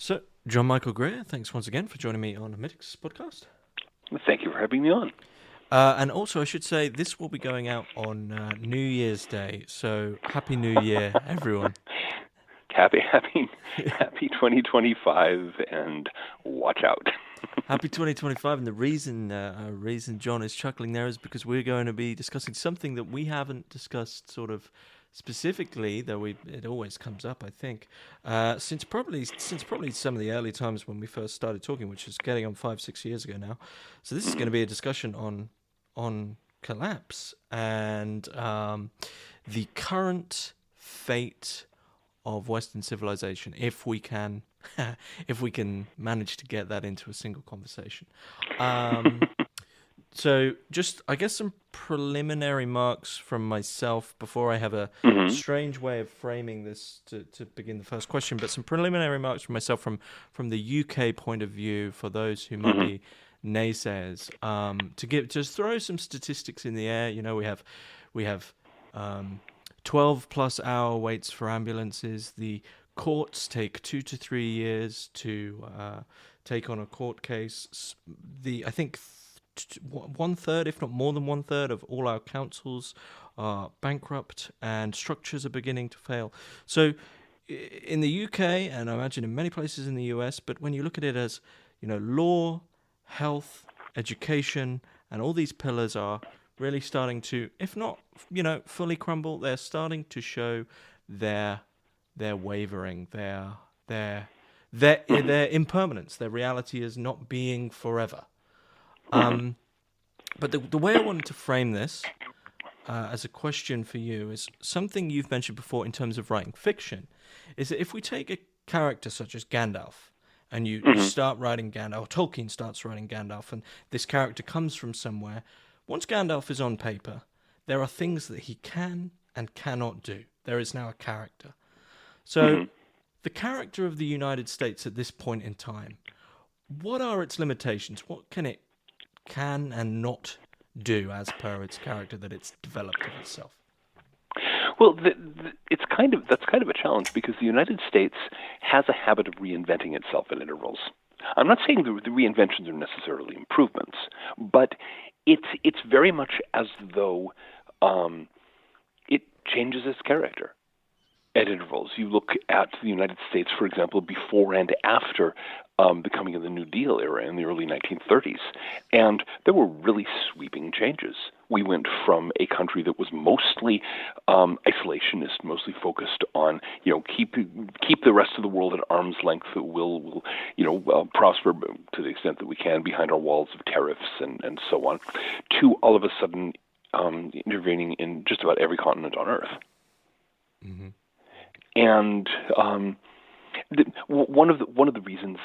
So, John Michael Greer, thanks once again for joining me on Hermitix podcast. Thank you for having me on. And also, I should say, this will be going out on New Year's Day. So, Happy New Year, everyone. Happy 2025, and watch out. Happy 2025. And the reason John is chuckling there is because we're going to be discussing something that we haven't discussed sort of specifically, though it always comes up, I think, since probably some of the early times when we first started talking, which is getting on 5-6 years ago now. So this is going to be a discussion on collapse and the current fate of Western civilization, if we can if we can manage to get that into a single conversation. So just, I guess, some preliminary marks from myself before I have a Hmm. strange way of framing this to begin the first question, but some preliminary remarks from myself from the UK point of view for those who might Hmm. be naysayers. Just throw some statistics in the air. You know, we have 12+ hour waits for ambulances. The courts take 2 to 3 years to take on a court case. I think 1/3, if not more than 1/3, of all our councils are bankrupt, and structures are beginning to fail. So, in the UK, and I imagine in many places in the US, but when you look at it as, law, health, education, and all these pillars are really starting to, if not, fully crumble, they're starting to show their wavering, their impermanence, their reality as not being forever. Hmm. But the way I wanted to frame this as a question for you is something you've mentioned before in terms of writing fiction, is that if we take a character such as Gandalf, and you Hmm. start writing Gandalf, Tolkien starts writing Gandalf, and this character comes from somewhere, once Gandalf is on paper, there are things that he can and cannot do. There is now a character. So, Hmm. the character of the United States at this point in time, what are its limitations? What can and not do as per its character that it's developed of itself? Well, that's kind of a challenge because the United States has a habit of reinventing itself at intervals. I'm not saying the reinventions are necessarily improvements, but it's very much as though it changes its character at intervals. You look at the United States, for example, before and after the coming of the New Deal era in the early 1930s, and there were really sweeping changes. We went from a country that was mostly isolationist, mostly focused on keep the rest of the world at arm's length. Will prosper to the extent that we can behind our walls of tariffs and so on, to all of a sudden intervening in just about every continent on Earth. Mm-hmm. And one of the reasons,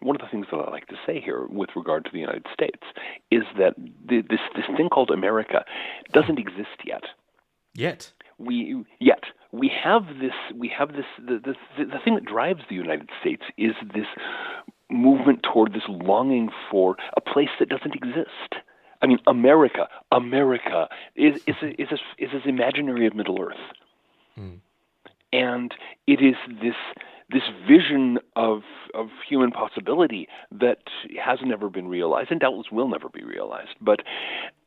one of the things that I like to say here with regard to the United States is that this thing called America doesn't exist yet. Yet. We have the thing that drives the United States is this movement toward this longing for a place that doesn't exist. I mean, America is as imaginary as Middle Earth. Mm. And it is this vision of human possibility that has never been realized and doubtless will never be realized. But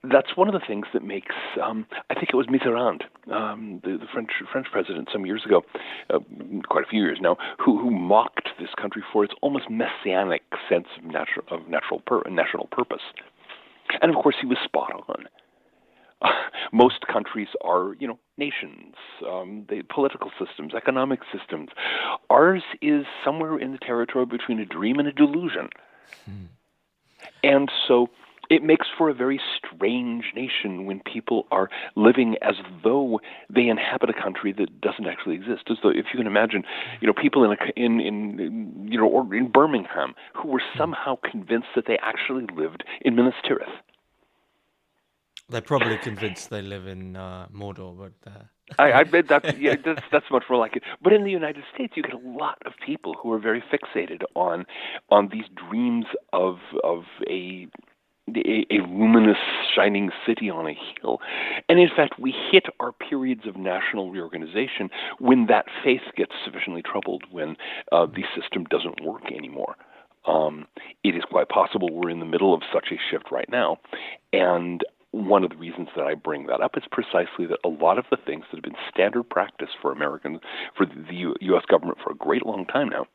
that's one of the things that makes I think it was Mitterrand, the French president some years ago, quite a few years now, who mocked this country for its almost messianic sense of national purpose. And of course, he was spot on. Most countries are, nations, political systems, economic systems. Ours is somewhere in the territory between a dream and a delusion. Mm. And so it makes for a very strange nation when people are living as though they inhabit a country that doesn't actually exist. As though, if you can imagine, people in Birmingham who were somehow convinced that they actually lived in Minas Tirith. They're probably convinced they live in Mordor, but I bet that's much more like it. But in the United States, you get a lot of people who are very fixated on these dreams of a a luminous, shining city on a hill. And in fact, we hit our periods of national reorganization when that faith gets sufficiently troubled, when the system doesn't work anymore. It is quite possible we're in the middle of such a shift right now. And one of the reasons that I bring that up is precisely that a lot of the things that have been standard practice for the U.S. government for a great long time now,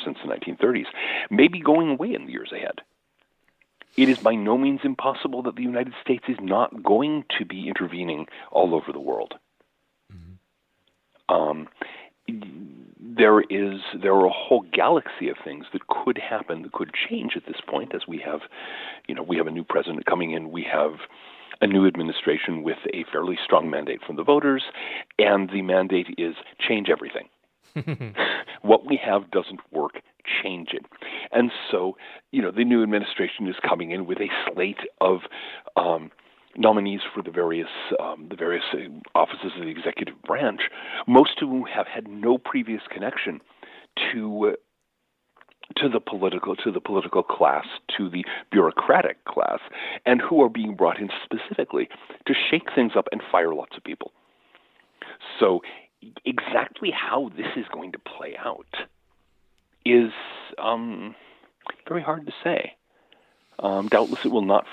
since the 1930s, may be going away in the years ahead. It is by no means impossible that the United States is not going to be intervening all over the world. Mm-hmm. There are a whole galaxy of things that could happen, that could change at this point, as we have a new president coming in, we have a new administration with a fairly strong mandate from the voters, and the mandate is change everything. What we have doesn't work, change it. And so, the new administration is coming in with a slate of nominees for the various offices of the executive branch, most of whom have had no previous connection to the political class, to the bureaucratic class, and who are being brought in specifically to shake things up and fire lots of people. So exactly how this is going to play out is very hard to say. Doubtless, it will not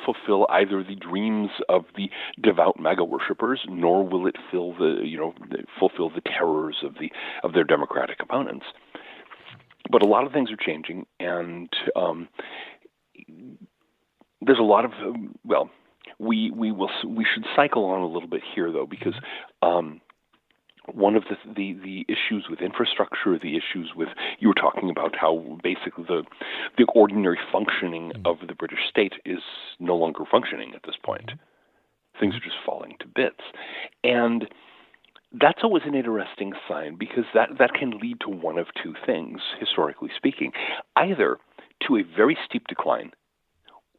fulfill either the dreams of the devout MAGA worshippers, nor will it fulfill the terrors of their Democratic opponents. But a lot of things are changing, and there's a lot of we should cycle on a little bit here though, because one of the issues with infrastructure, the issues with, you were talking about how basically the ordinary functioning of the British state is no longer functioning at this point. Things are just falling to bits. And that's always an interesting sign, because that can lead to one of two things, historically speaking, either to a very steep decline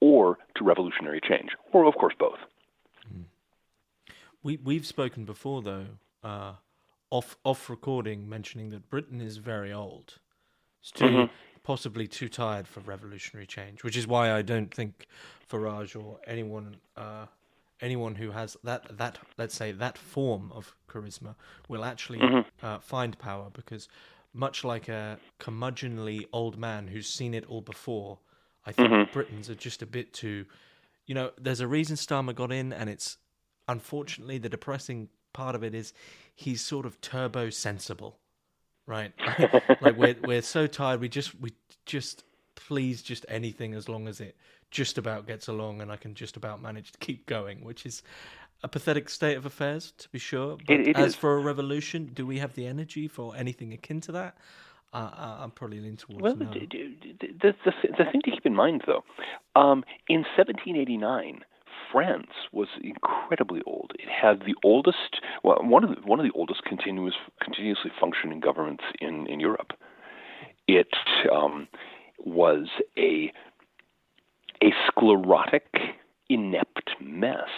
or to revolutionary change, or of course both. We've spoken before, though, off recording, mentioning that Britain is very old. It's possibly too tired for revolutionary change, which is why I don't think Farage or anyone who has that let's say that form of charisma will actually find power, because much like a curmudgeonly old man who's seen it all before, I think Britons are just a bit too, there's a reason Starmer got in, and it's unfortunately the depressing part of it is he's sort of turbo sensible, right? Like we're so tired, we just please just anything as long as it just about gets along and I can just about manage to keep going, which is a pathetic state of affairs, to be sure. But it as is. for a revolution, do we have the energy for anything akin to that? I'm probably leaning towards no. The thing to keep in mind, though, in 1789, France was incredibly old. It had the oldest, one of the oldest continuously functioning governments in Europe. It was a sclerotic, inept mess.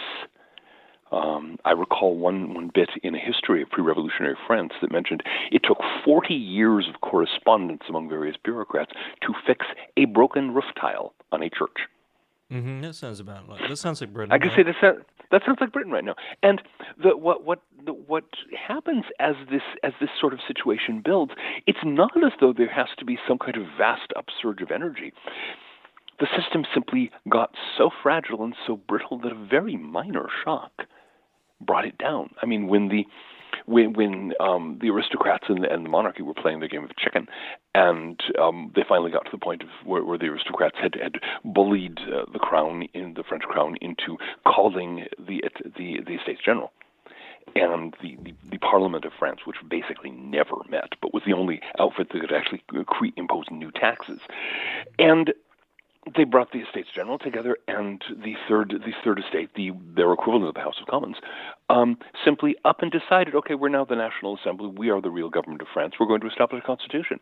I recall one bit in a history of pre-revolutionary France that mentioned it took 40 years of correspondence among various bureaucrats to fix a broken roof tile on a church. That sounds like Britain. I can say that sounds like Britain right now. And what happens as this sort of situation builds, it's not as though there has to be some kind of vast upsurge of energy. The system simply got so fragile and so brittle that a very minor shock brought it down. I mean, when the aristocrats and the monarchy were playing their game of chicken, and they finally got to the point of where the aristocrats had bullied the French crown into calling the Estates General, and the Parliament of France, which basically never met, but was the only outfit that could actually impose new taxes, and they brought the Estates General together, and the third estate, their equivalent of the House of Commons, simply up and decided, okay, we're now the National Assembly. We are the real government of France. We're going to establish a constitution.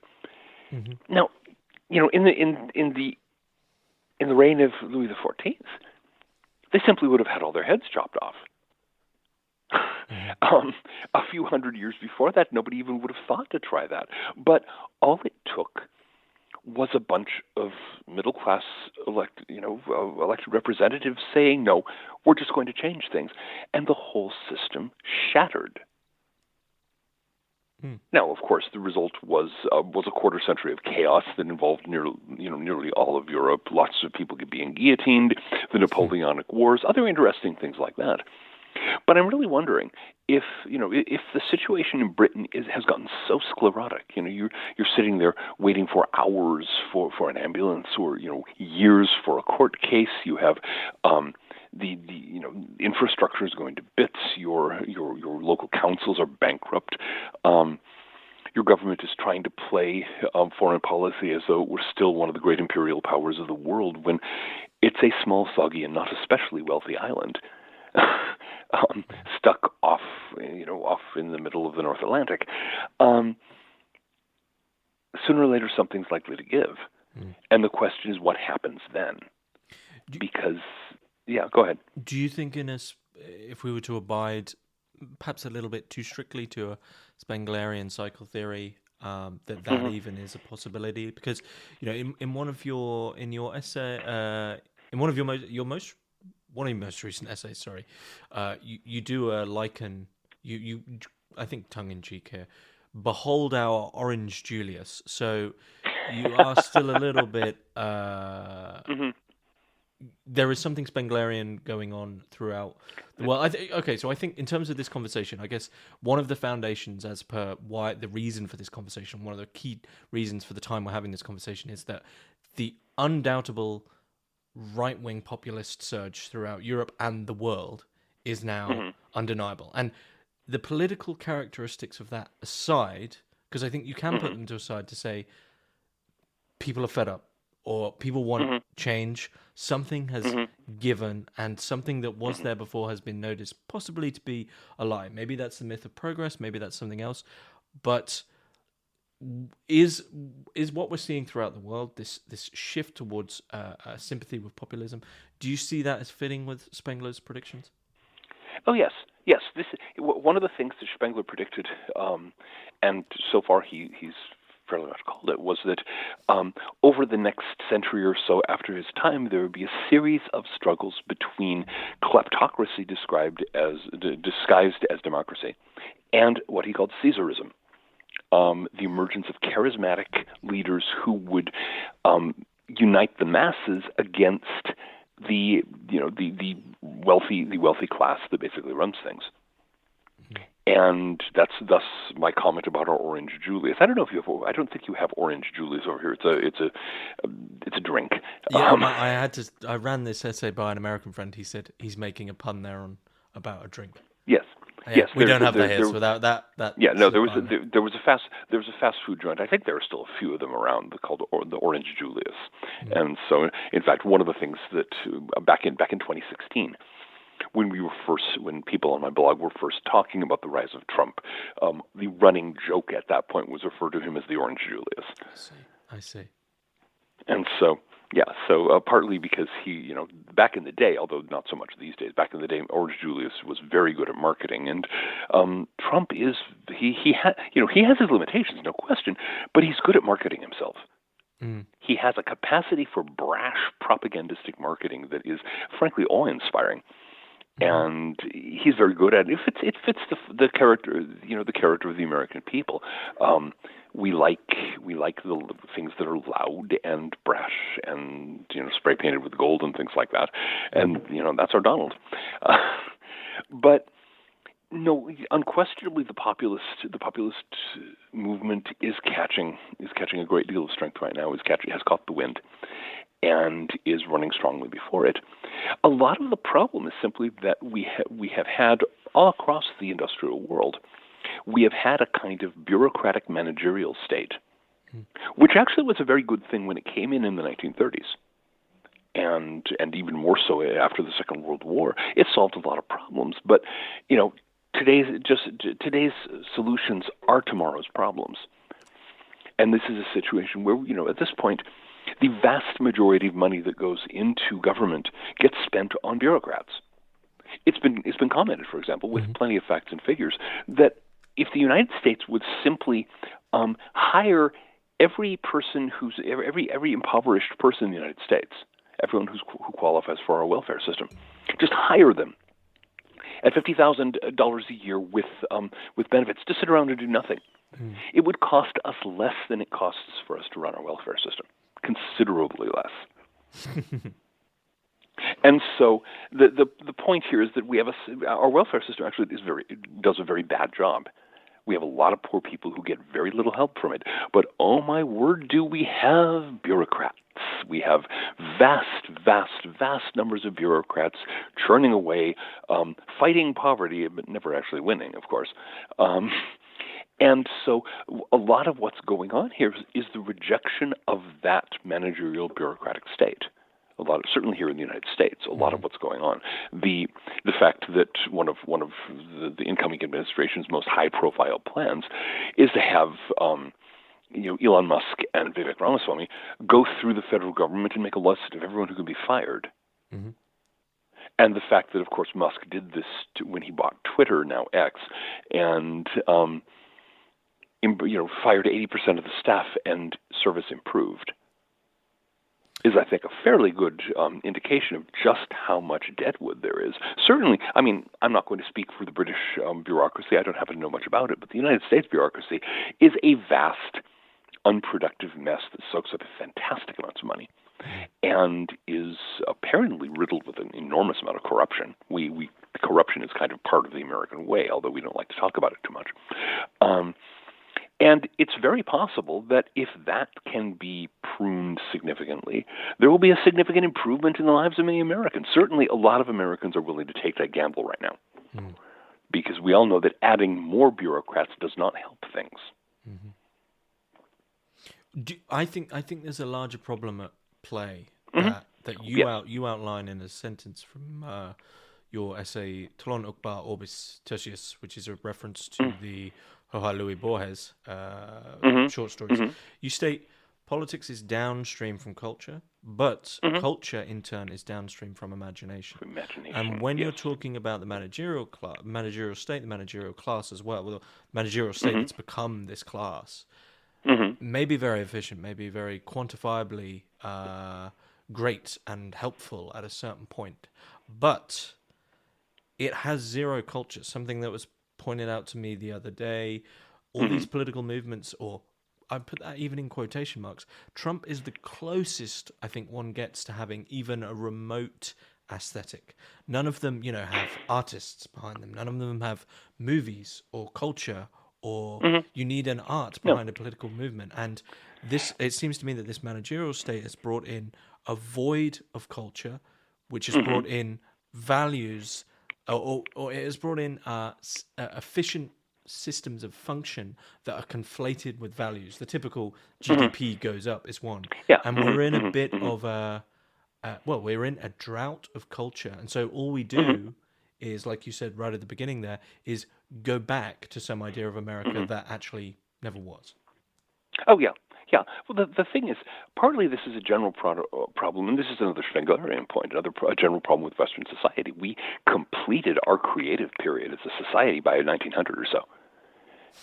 Now, in the reign of Louis XIV, they simply would have had all their heads chopped off. A few hundred years before that, nobody even would have thought to try that. But all it took was a bunch of middle-class elected representatives saying, no, we're just going to change things. And the whole system shattered. Now, of course, the result was a quarter century of chaos that involved nearly all of Europe, lots of people being guillotined, the Napoleonic Wars, other interesting things like that. But I'm really wondering if the situation in Britain has gotten so sclerotic. You're sitting there waiting for hours for an ambulance, or years for a court case. You have the infrastructure is going to bits. Your local councils are bankrupt. Your government is trying to play foreign policy as though it were still one of the great imperial powers of the world, when it's a small, soggy, and not especially wealthy island. Stuck off in the middle of the North Atlantic. Sooner or later, something's likely to give, and the question is, what happens then? Go ahead. Do you think, if we were to abide, perhaps a little bit too strictly to a Spenglerian cycle theory, that even is a possibility? Because in one of your essay, in one of your most recent essays, sorry, you do a liken, you I think tongue in cheek here, behold our Orange Julius. So you are still a little bit. There is something Spenglerian going on throughout. Well, so I think in terms of this conversation, I guess one of the foundations, as per why the reason for this conversation, one of the key reasons for the time we're having this conversation, is that the undoubtable right-wing populist surge throughout Europe and the world is now undeniable. And the political characteristics of that aside, because I think you can put them to aside to say people are fed up or people want change, something has given, and something that was there before has been noticed possibly to be a lie. Maybe that's the myth of progress, maybe that's something else, but is what we're seeing throughout the world, this shift towards sympathy with populism, do you see that as fitting with Spengler's predictions? Oh, yes. This one of the things that Spengler predicted, and so far he's fairly much called it, was that over the next century or so after his time, there would be a series of struggles between kleptocracy disguised as democracy and what he called Caesarism. The emergence of charismatic leaders who would unite the masses against the wealthy class that basically runs things. And that's thus my comment about our Orange Julius. I don't think you have Orange Julius over here. It's a drink. Yeah, I ran this essay by an American friend. He said he's making a pun there about a drink. Yes. Yes, we don't have that here. So that. Yeah, no, there was a fast food joint. I think there are still a few of them around called the Orange Julius. And so, in fact, one of the things that back in 2016, when people on my blog were first talking about the rise of Trump, the running joke at that point was referred to him as the Orange Julius. I see. And so. Yeah, so partly because he, back in the day, although not so much these days, back in the day, Orange Julius was very good at marketing, and Trump he has his limitations, no question, but he's good at marketing himself. He has a capacity for brash propagandistic marketing that is, frankly, awe-inspiring. And he's very good at it. It fits the character, the character of the American people. We like the things that are loud and brash and spray painted with gold and things like that. And that's our Donald. But no, unquestionably, the populist movement is catching a great deal of strength right now. Has caught the wind, and is running strongly before it. A lot of the problem is simply that we have had all across the industrial world, we have had a kind of bureaucratic managerial state, which actually was a very good thing when it came in the 1930s, and even more so after the Second World War. It solved a lot of problems, but today's solutions are tomorrow's problems, and this is a situation where at this point, the vast majority of money that goes into government gets spent on bureaucrats. It's been commented, for example, with plenty of facts and figures, that if the United States would simply hire every person every impoverished person in the United States, everyone who qualifies for our welfare system, just hire them at $50,000 a year with benefits to sit around and do nothing. It would cost us less than it costs for us to run our welfare system, considerably less. And so the point here is that we have our welfare system actually does a very bad job. We have a lot of poor people who get very little help from it. But oh my word, do we have bureaucrats. We have vast, vast, vast numbers of bureaucrats churning away, fighting poverty, but never actually winning, of course. And so a lot of what's going on here is the rejection of that managerial bureaucratic state. Certainly here in the United States, a lot of what's going on. The fact that one of the incoming administration's most high-profile plans is to have Elon Musk and Vivek Ramaswamy go through the federal government and make a list of everyone who can be fired. Mm-hmm. And the fact that, of course, Musk did this when he bought Twitter, now X, and fired 80% of the staff and service improved, is, I think, a fairly good indication of just how much deadwood there is. Certainly, I mean, I'm not going to speak for the British bureaucracy. I don't happen to know much about it, but the United States bureaucracy is a vast, unproductive mess that soaks up fantastic amounts of money and is apparently riddled with an enormous amount of corruption. Corruption is kind of part of the American way, although we don't like to talk about it too much. And it's very possible that if that can be pruned significantly, there will be a significant improvement in the lives of many Americans. Certainly, a lot of Americans are willing to take that gamble right now, because we all know that adding more bureaucrats does not help things. I think there's a larger problem at play that you outline in a sentence from your essay Tlon Ukbar Orbis Tertius, which is a reference to the Jorge Luis Borges short stories. You state politics is downstream from culture, but culture in turn is downstream from imagination. And when you're talking about the managerial state, the managerial class as well, the managerial state that's become this class, may be very efficient, may be very quantifiably great and helpful at a certain point, but it has zero culture. Something that was pointed out to me the other day, all these political movements, or I put that even in quotation marks, Trump is the closest I think one gets to having even a remote aesthetic. None of them, have artists behind them. None of them have movies or culture, or you need an art behind a political movement. And it seems to me that this managerial state has brought in a void of culture, which has brought in values, or it has brought in efficient systems of function that are conflated with values. The typical GDP goes up is one. And we're in a bit of we're in a drought of culture. And so all we do is, like you said right at the beginning there, is go back to some idea of America that actually never was. Oh, yeah. Yeah. Well, the thing is, partly this is a general problem, and this is another Schwenglerian point, a general problem with Western society. We completed our creative period as a society by 1900 or so.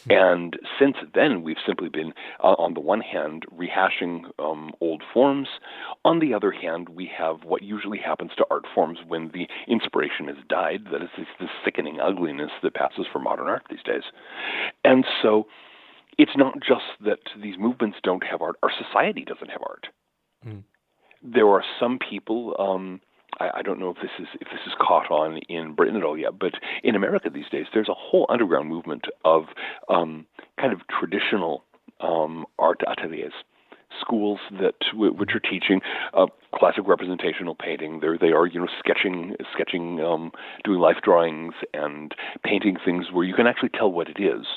And since then, we've simply been, on the one hand, rehashing old forms. On the other hand, we have what usually happens to art forms when the inspiration has died. That is this sickening ugliness that passes for modern art these days. And so it's not just that these movements don't have art. Our society doesn't have art. There are some people, I don't know if this is caught on in Britain at all yet, but in America these days, there's a whole underground movement of kind of traditional art ateliers, schools which are teaching classic representational painting. They are sketching, doing life drawings and painting things where you can actually tell what it is.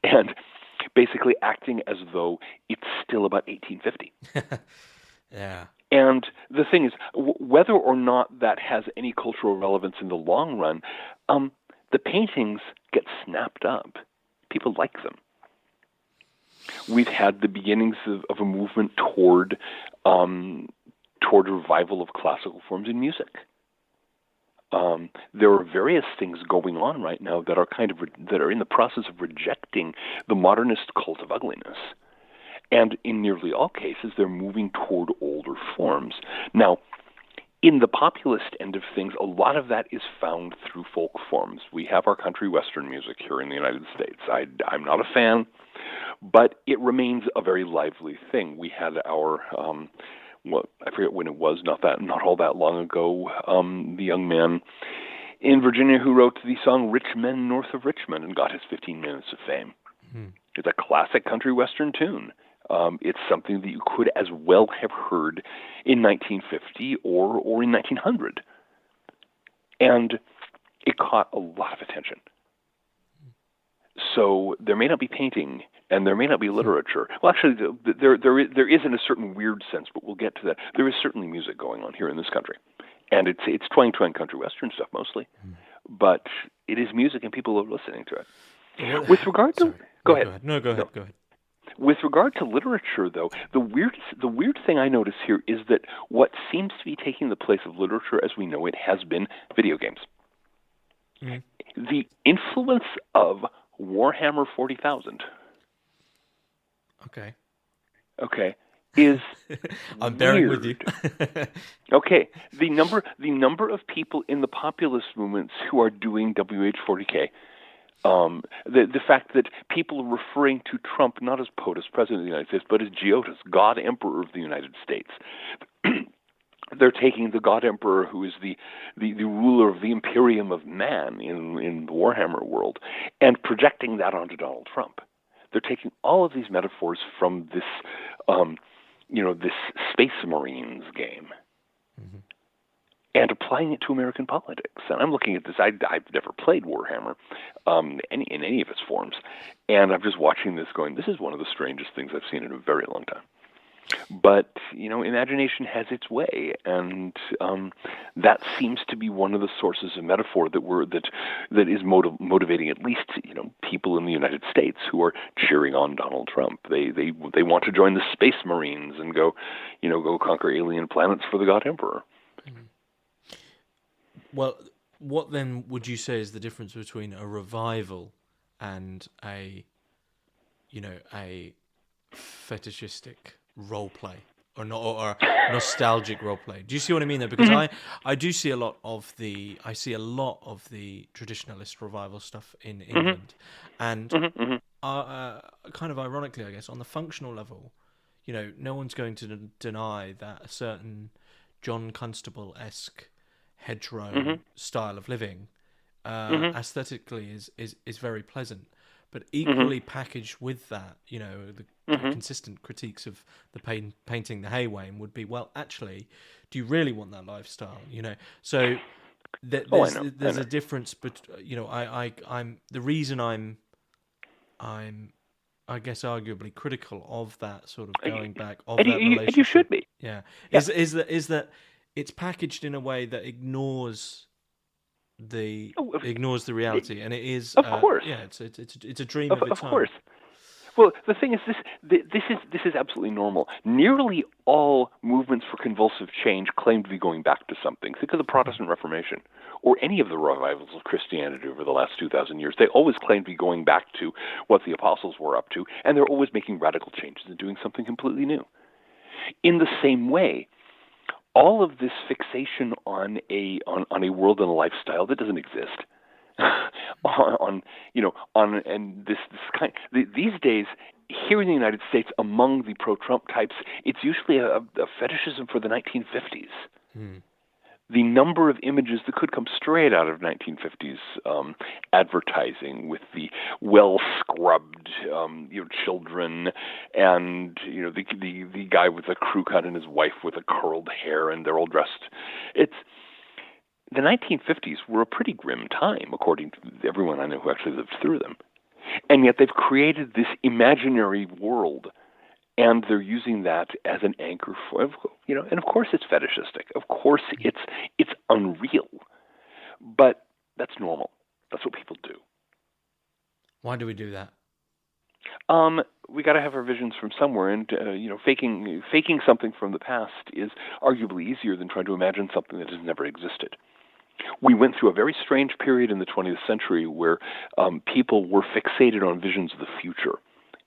And basically acting as though it's still about 1850. Yeah. And the thing is, whether or not that has any cultural relevance in the long run, the paintings get snapped up. People like them. We've had the beginnings of a movement toward revival of classical forms in music. There are various things going on right now that are that are in the process of rejecting the modernist cult of ugliness And in nearly all cases, they're moving toward older forms. Now, in the populist end of things, a lot of that is found through folk forms. We have our country western music here in the United States. I'm not a fan, but it remains a very lively thing. We had our, I forget when it was, not all that long ago, the young man in Virginia who wrote the song Rich Men North of Richmond and got his 15 minutes of fame. It's a classic country western tune. It's something that you could as well have heard in 1950 or in 1900. And it caught a lot of attention. So there may not be painting and there may not be literature. Well, actually, there is in a certain weird sense, but we'll get to that. There is certainly music going on here in this country. And it's twang country western stuff mostly. But it is music and people are listening to it. With regard to... Go ahead. Go ahead. With regard to literature, though, the weird thing I notice here is that what seems to be taking the place of literature as we know it has been video games. The influence of Warhammer 40,000. Okay. Is I'm bearing with you. Okay. The number of people in the populist movements who are doing WH40K. The fact that people are referring to Trump not as POTUS, President of the United States, but as GOTUS, God Emperor of the United States. They're taking the God Emperor, who is the ruler of the Imperium of Man in the Warhammer world, and projecting that onto Donald Trump. They're taking all of these metaphors from this, this Space Marines game. And applying it to American politics. And I'm looking at this. I've never played Warhammer in any of its forms. And I'm just watching this going, this is one of the strangest things I've seen in a very long time. But, imagination has its way. And that seems to be one of the sources of metaphor that is motivating at least, people in the United States who are cheering on Donald Trump. They want to join the Space Marines and go conquer alien planets for the God Emperor. Well, what then would you say is the difference between a revival and a fetishistic role play or nostalgic role play? Do you see what I mean there? Because I do see a lot of the traditionalist revival stuff in England, and kind of ironically, I guess, on the functional level, no one's going to deny that a certain John Constable-esque hedgerow style of living aesthetically is very pleasant, but equally packaged with that, the consistent critiques of the painting the Haywame would be, well, actually, do you really want that lifestyle? So there's a difference, but I'm the reason I'm I guess arguably critical of that sort of going back of that relationship. And you should be. Yeah. Is that it's packaged in a way that ignores the reality, and it is of course. Yeah, it's a dream of its own. Of course. Well, the thing is, this is absolutely normal. Nearly all movements for convulsive change claim to be going back to something. Think of the Protestant Reformation, or any of the revivals of Christianity over the last 2,000 years. They always claim to be going back to what the apostles were up to, and they're always making radical changes and doing something completely new. In the same way, all of this fixation on a world and a lifestyle that doesn't exist, these days here in the United States, among the pro-Trump types, it's usually a fetishism for the 1950s. The number of images that could come straight out of 1950s advertising, with the well-scrubbed children, and the guy with a crew cut and his wife with a curled hair, and they're all dressed. The 1950s were a pretty grim time, according to everyone I know who actually lived through them. And yet they've created this imaginary world, and they're using that as an anchor for, and of course it's fetishistic. Of course it's unreal. But that's normal. That's what people do. Why do we do that? We got to have our visions from somewhere, and faking something from the past is arguably easier than trying to imagine something that has never existed. We went through a very strange period in the 20th century where people were fixated on visions of the future,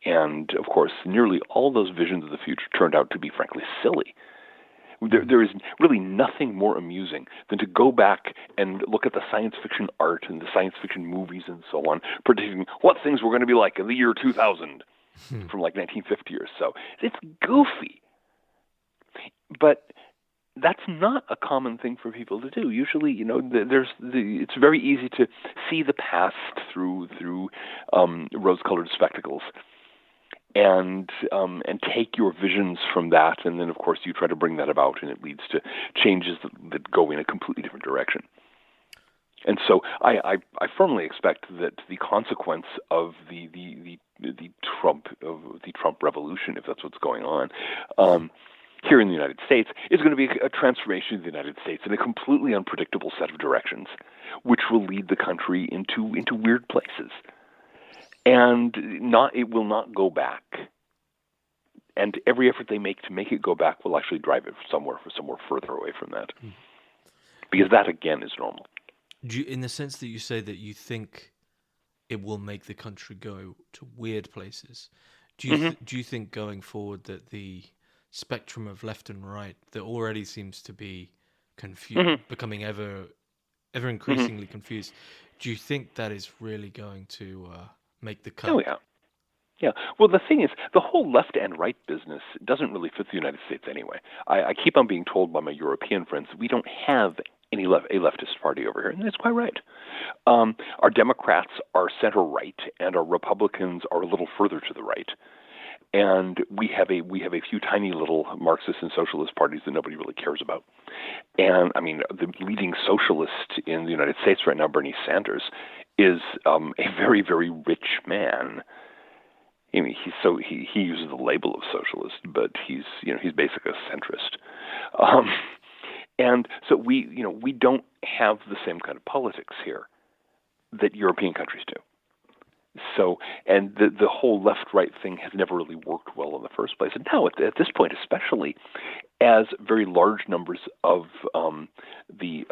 And, of course, nearly all those visions of the future turned out to be, frankly, silly. There is really nothing more amusing than to go back and look at the science fiction art and the science fiction movies and so on, predicting what things were going to be like in the year 2000 from like 1950 or so. It's goofy. But that's not a common thing for people to do. Usually, it's very easy to see the past through rose-colored spectacles, and take your visions from that, and then of course you try to bring that about, and it leads to changes that go in a completely different direction. And so I firmly expect that the consequence of the Trump revolution, if that's what's going on, here in the United States, is going to be a transformation of the United States in a completely unpredictable set of directions, which will lead the country into weird places. And it will not go back. And every effort they make to make it go back will actually drive it somewhere further away from that. Because that, again, is normal. In the sense that you say that you think it will make the country go to weird places, do you think going forward that the spectrum of left and right that already seems to be becoming ever increasingly confused, do you think that is really going to make the cut? Oh, yeah. Yeah. Well, the thing is, the whole left and right business doesn't really fit the United States anyway. I keep on being told by my European friends that we don't have a leftist party over here, and that's quite right. Our Democrats are center-right, and our Republicans are a little further to the right. And we have a few tiny little Marxist and socialist parties that nobody really cares about. And I mean, the leading socialist in the United States right now, Bernie Sanders, is a very, very rich man. I mean, he uses the label of socialist, but he's basically a centrist. And so we don't have the same kind of politics here that European countries do. So, and the whole left-right thing has never really worked well in the first place. And now, at this point, especially, as very large numbers of the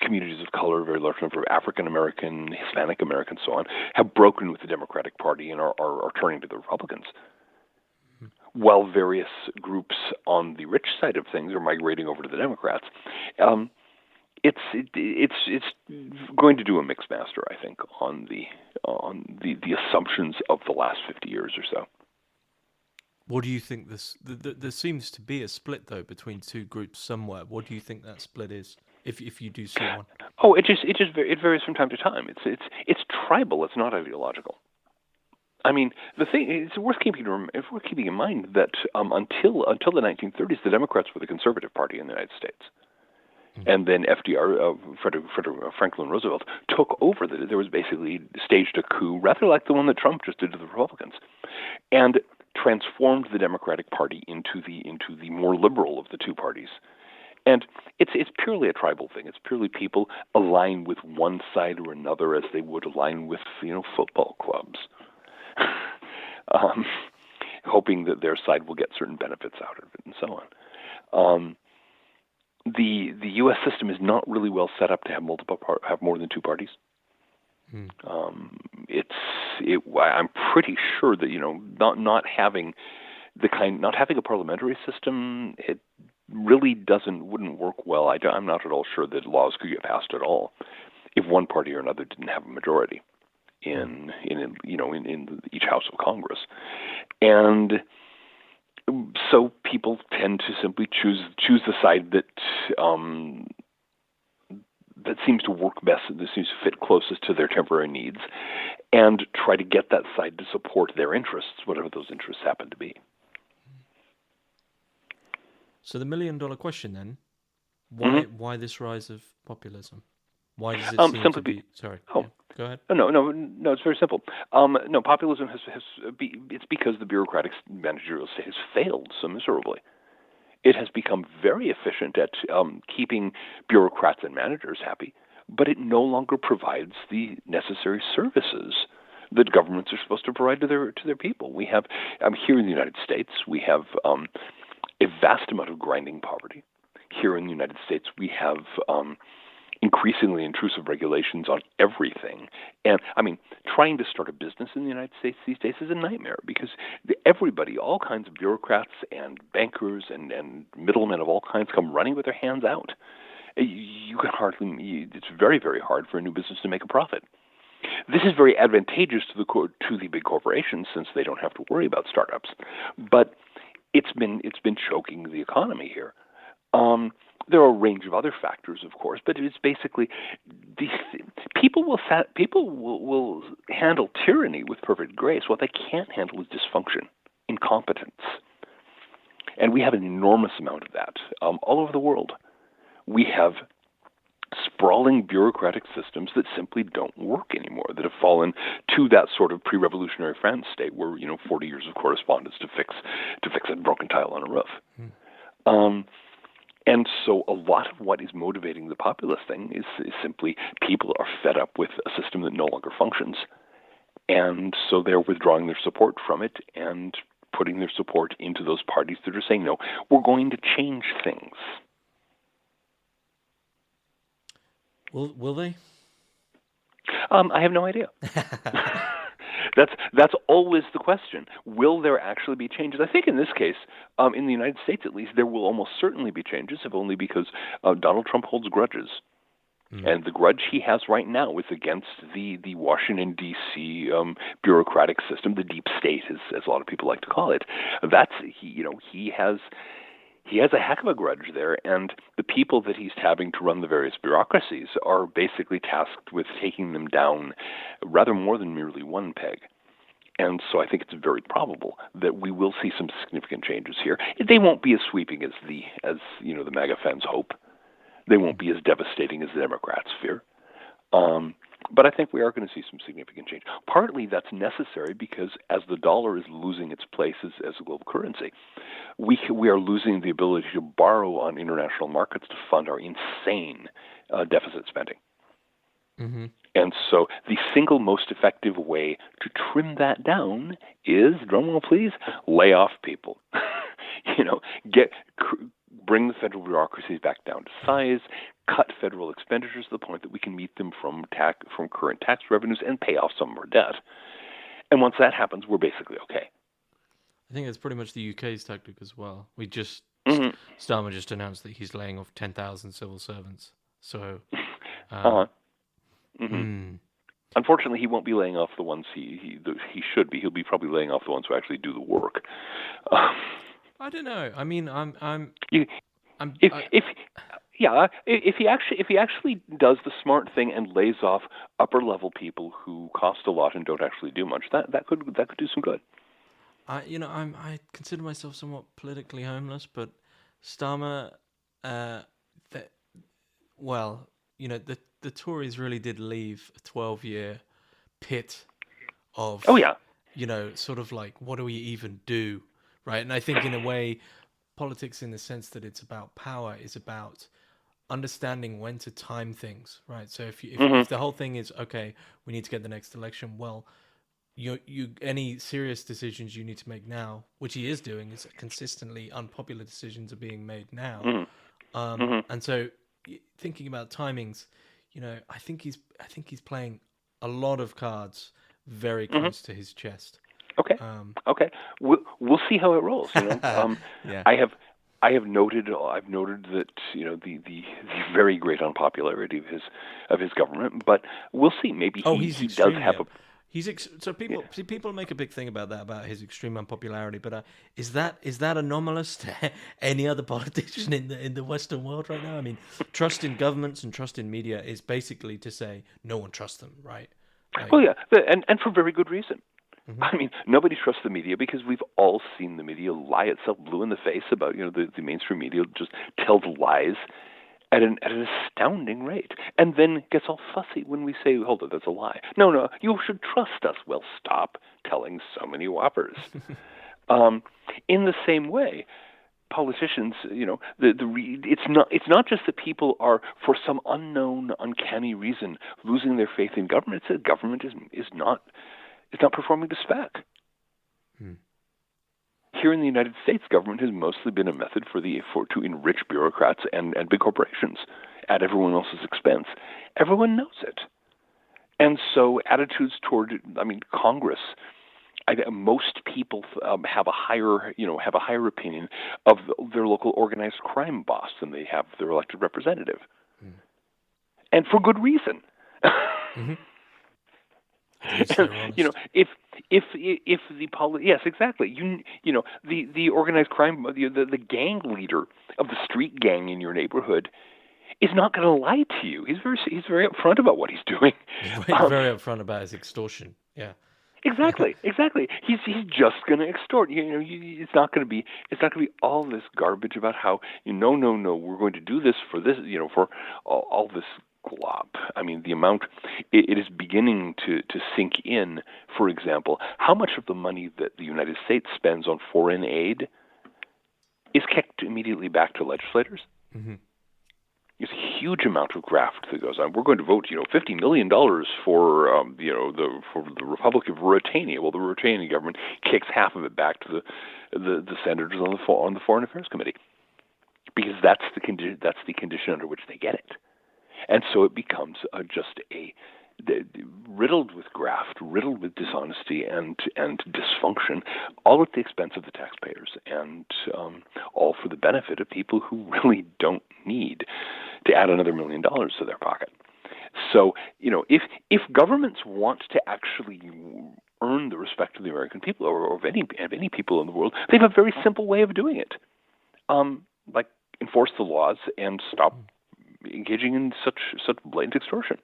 communities of color, a very large number of African American, Hispanic Americans, so on, have broken with the Democratic Party and are turning to the Republicans, while various groups on the rich side of things are migrating over to the Democrats. It's going to do a mixed master, I think, on the assumptions of the last 50 years or so. What do you think there seems to be a split though between two groups somewhere? What do you think that split is, if you do see one? Oh, it varies from time to time. It's tribal. It's not ideological. I mean, it's worth keeping in mind that until the 1930s, the Democrats were the conservative party in the United States. And then FDR, Franklin Roosevelt, took over. There was basically staged a coup, rather like the one that Trump just did to the Republicans, and transformed the Democratic Party into the more liberal of the two parties. And it's purely a tribal thing. It's purely people align with one side or another as they would align with football clubs, hoping that their side will get certain benefits out of it and so on. The U.S. system is not really well set up to have more than two parties. I'm pretty sure that not having a parliamentary system, it really wouldn't work well. I'm not at all sure that laws could get passed at all if one party or another didn't have a majority in each house of Congress. And so people tend to simply choose the side that seems to work best, that seems to fit closest to their temporary needs, and try to get that side to support their interests, whatever those interests happen to be. So the $1 million question then, why this rise of populism? Why does it seem to be? Sorry. Oh. Yeah, go ahead. No, it's very simple. No, populism it's because the bureaucratic managerial state has failed so miserably. It has become very efficient at keeping bureaucrats and managers happy, but it no longer provides the necessary services that governments are supposed to provide to their people. We have here in the United States, we have a vast amount of grinding poverty. Here in the United States, we have increasingly intrusive regulations on everything. And I mean, trying to start a business in the United States these days is a nightmare because everybody, all kinds of bureaucrats and bankers and middlemen of all kinds come running with their hands out. You can hardly, it's very, very hard for a new business to make a profit. This is very advantageous to the big corporations since they don't have to worry about startups. But it's been choking the economy here. There are a range of other factors, of course, but it is basically these people will handle tyranny with perfect grace. What they can't handle is dysfunction, incompetence, and we have an enormous amount of that all over the world. We have sprawling bureaucratic systems that simply don't work anymore, that have fallen to that sort of pre-revolutionary France state where 40 years of correspondence to fix a broken tile on a roof. And so a lot of what is motivating the populist thing is simply people are fed up with a system that no longer functions. And so they're withdrawing their support from it and putting their support into those parties that are saying, no, we're going to change things. Will they? I have no idea. That's always the question. Will there actually be changes? I think in this case, in the United States at least, there will almost certainly be changes, if only because Donald Trump holds grudges. And the grudge he has right now is against the Washington, D.C. Bureaucratic system, the deep state, as a lot of people like to call it. He has a heck of a grudge there, and the people that he's having to run the various bureaucracies are basically tasked with taking them down rather more than merely one peg. And so I think it's very probable that we will see some significant changes here. They won't be as sweeping as the MAGA fans hope. They won't be as devastating as the Democrats fear. But I think we are going to see some significant change. Partly that's necessary because as the dollar is losing its place as a global currency, we are losing the ability to borrow on international markets to fund our insane deficit spending. Mm-hmm. And so the single most effective way to trim that down is, drumroll please, lay off people. Bring the federal bureaucracies back down to size, cut federal expenditures to the point that we can meet them from current tax revenues and pay off some of our debt. And once that happens, we're basically okay. I think that's pretty much the UK's tactic as well. Starmer just announced that he's laying off 10,000 civil servants. So, Unfortunately, he won't be laying off the ones he should be. He'll be probably laying off the ones who actually do the work. I don't know. I mean, if he actually does the smart thing and lays off upper level people who cost a lot and don't actually do much, that could do some good. I consider myself somewhat politically homeless, but Starmer, the Tories really did leave a 12-year pit of sort of like, what do we even do? Right, and I think in a way, politics, in the sense that it's about power, is about understanding when to time things. Right, so if the whole thing is okay, we need to get the next election. Well, any serious decisions you need to make now, which he is doing, is consistently unpopular decisions are being made now. And so thinking about timings, I think he's playing a lot of cards very close to his chest. Okay. Okay. We'll see how it rolls. Yeah. I've noted that the very great unpopularity of his government, but we'll see. Maybe he does have a. People make a big thing about his extreme unpopularity, but is that anomalous to any other politician in the Western world right now? I mean, trust in governments and trust in media is basically to say no one trusts them, right? And for very good reason. I mean, nobody trusts the media because we've all seen the media lie itself blue in the face about, the mainstream media just tells lies at an astounding rate, and then gets all fussy when we say, hold on, that's a lie. No, you should trust us. Well, stop telling so many whoppers. In the same way, politicians, it's not just that people are, for some unknown, uncanny reason, losing their faith in government. It's that government is not performing to spec. Here in the United States, government has mostly been a method to enrich bureaucrats and big corporations, at everyone else's expense. Everyone knows it. And so attitudes toward, Congress, most people have a higher opinion of their local organized crime boss than they have their elected representative, and for good reason. Mm-hmm. And, if yes, exactly. The organized crime, the gang leader of the street gang in your neighborhood is not going to lie to you. He's very upfront about what he's doing. He's very upfront about his extortion. Yeah. Exactly. He's just going to extort. It's not going to be all this garbage about how no, we're going to do this for this, for all this glop. The amount it is beginning to sink in. For example, how much of the money that the United States spends on foreign aid is kicked immediately back to legislators? Mm-hmm. There's a huge amount of graft that goes on. We're going to vote, $50 million for, for the Republic of Mauritania. Well, the Mauritanian government kicks half of it back to the senators on the Foreign Affairs Committee, because that's the condition under which they get it, and so it becomes riddled with graft, riddled with dishonesty and dysfunction, all at the expense of the taxpayers, and all for the benefit of people who really don't need to add another $1 million to their pocket. So, if governments want to actually earn the respect of the American people, or of any people in the world, they have a very simple way of doing it. Like enforce the laws and stop engaging in such blatant extortion.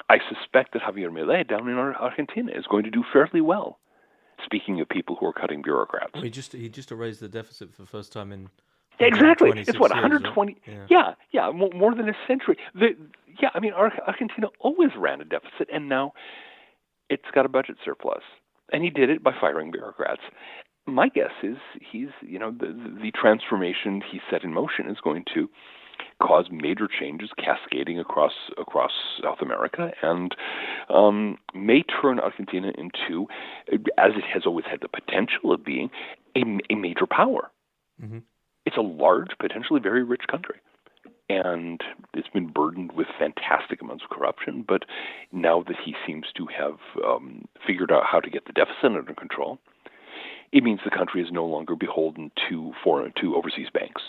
I suspect that Javier Milei down in Argentina is going to do fairly well. Speaking of people who are cutting bureaucrats, well, he just erased the deficit for the first time in exactly. It's what, 120 120? Right? Yeah, more than a century. Argentina always ran a deficit, and now it's got a budget surplus, and he did it by firing bureaucrats. My guess is the transformation he set in motion is going to cause major changes cascading across South America, and may turn Argentina into, as it has always had the potential of being, a major power. Mm-hmm. It's a large, potentially very rich country, and it's been burdened with fantastic amounts of corruption. But now that he seems to have figured out how to get the deficit under control, it means the country is no longer beholden to overseas banks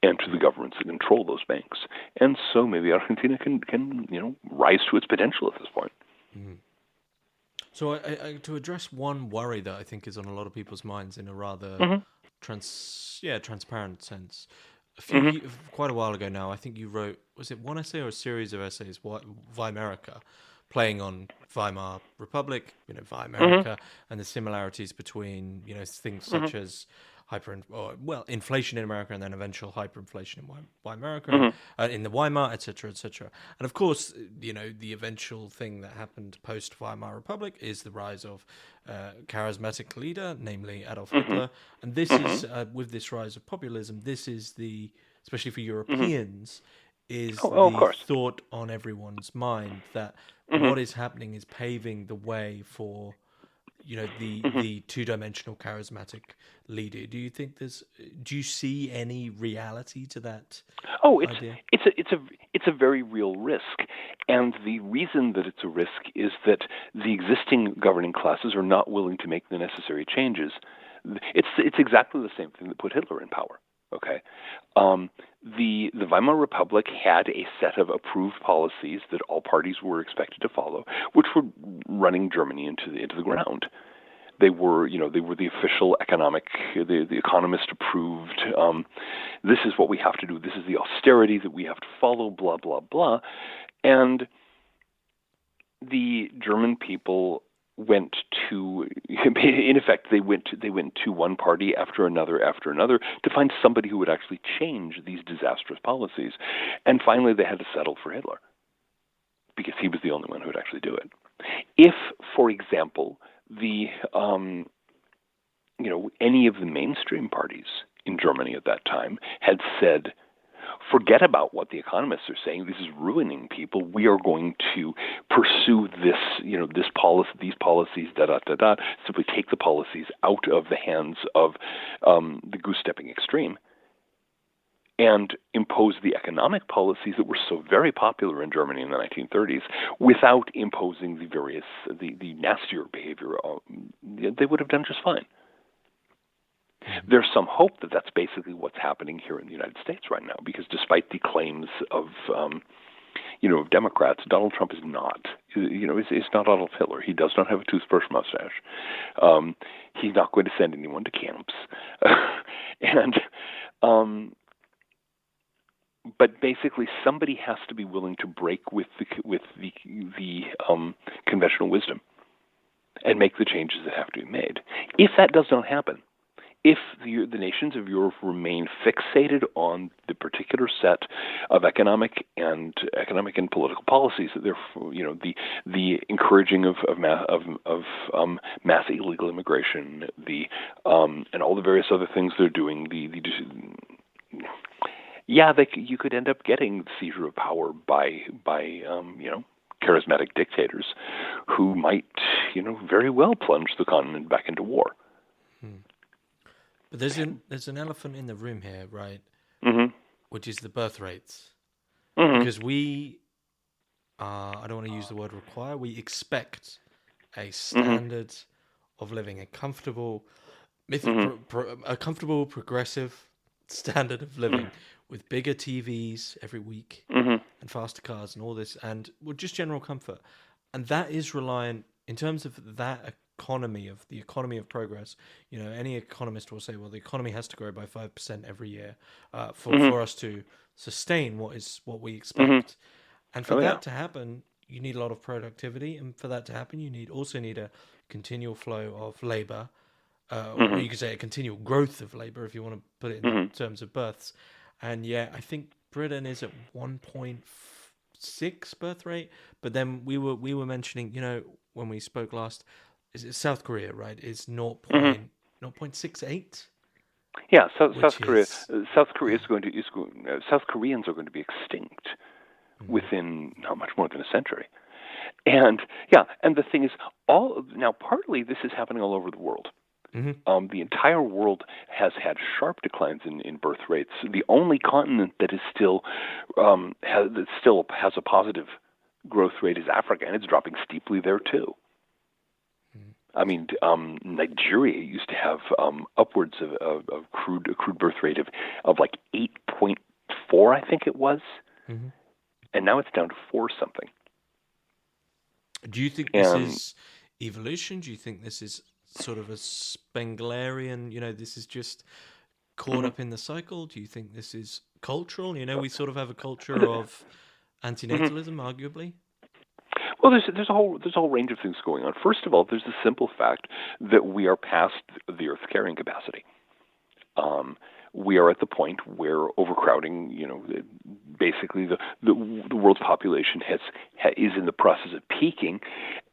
and to the governments that control those banks. And so maybe Argentina can rise to its potential at this point. Mm-hmm. So to address one worry that I think is on a lot of people's minds in a rather transparent sense, quite a while ago now, I think you wrote, was it one essay or a series of essays, Weimerica, playing on Weimar Republic, Weimerica, and the similarities between, things such as inflation in America, and then eventual hyperinflation in Weimerica, in the Weimar, etc., etc. And of course, the eventual thing that happened post Weimar Republic is the rise of charismatic leader, namely Adolf Hitler. And this is with this rise of populism. This is especially for Europeans, is the thought on everyone's mind that what is happening is paving the way for the two-dimensional charismatic leader. Do you see any reality to that? Idea? It's a very real risk, and the reason that it's a risk is that the existing governing classes are not willing to make the necessary changes. It's exactly the same thing that put Hitler in power. Okay, the Weimar Republic had a set of approved policies that all parties were expected to follow, which were running Germany into the ground. They were the official the economist approved. This is what we have to do. This is the austerity that we have to follow. Blah blah blah, and the German people went to, in effect, they went to one party after another to find somebody who would actually change these disastrous policies, and finally they had to settle for Hitler because he was the only one who would actually do it. If, for example, any of the mainstream parties in Germany at that time had said, forget about what the economists are saying. This is ruining people. We are going to pursue these policies, simply take the policies out of the hands of the goose-stepping extreme. and impose the economic policies that were so very popular in Germany in the 1930s without imposing the nastier behavior, they would have done just fine. There's some hope that that's basically what's happening here in the United States right now, because despite the claims of Democrats, Donald Trump is not, is not Adolf Hitler. He does not have a toothbrush mustache. He's not going to send anyone to camps, but basically somebody has to be willing to break with the conventional wisdom and make the changes that have to be made. If that does not happen, if the nations of Europe remain fixated on the particular set of economic and political policies that they're, the encouraging of mass illegal immigration, and all the various other things they're doing, you could end up getting the seizure of power by charismatic dictators who might, very well plunge the continent back into war. But there's an elephant in the room here, right? Mm-hmm. Which is the birth rates. Mm-hmm. Because we, I don't want to use the word require, we expect a standard of living, a comfortable, progressive standard of living with bigger TVs every week and faster cars and all this, and just general comfort. And that is reliant, in terms of that the economy of progress. Any economist will say, well, the economy has to grow by 5% every year for us to sustain what we expect. And for that to happen, you need a lot of productivity, and for that to happen, you also need a continual flow of labor, or you could say a continual growth of labor, if you want to put it in terms of births. And I think Britain is at 1.6 birth rate, but then we were mentioning, when we spoke last, is it South Korea, right? Is 0.68? Yeah, South Koreans are going to be extinct within not much more than a century. And the thing is, partly this is happening all over the world. The entire world has had sharp declines in birth rates. The only continent that is still has a positive growth rate is Africa, and it's dropping steeply there too. I mean, Nigeria used to have upwards of crude birth rate of like 8.4, I think it was, and now it's down to 4 something. Do you think this is evolution? Do you think this is sort of a Spenglerian? This is just caught up in the cycle. Do you think this is cultural? We sort of have a culture of antinatalism, arguably. Well, there's a whole range of things going on. First of all, there's the simple fact that we are past the Earth's carrying capacity. We are at the point where overcrowding, basically the world's population is in the process of peaking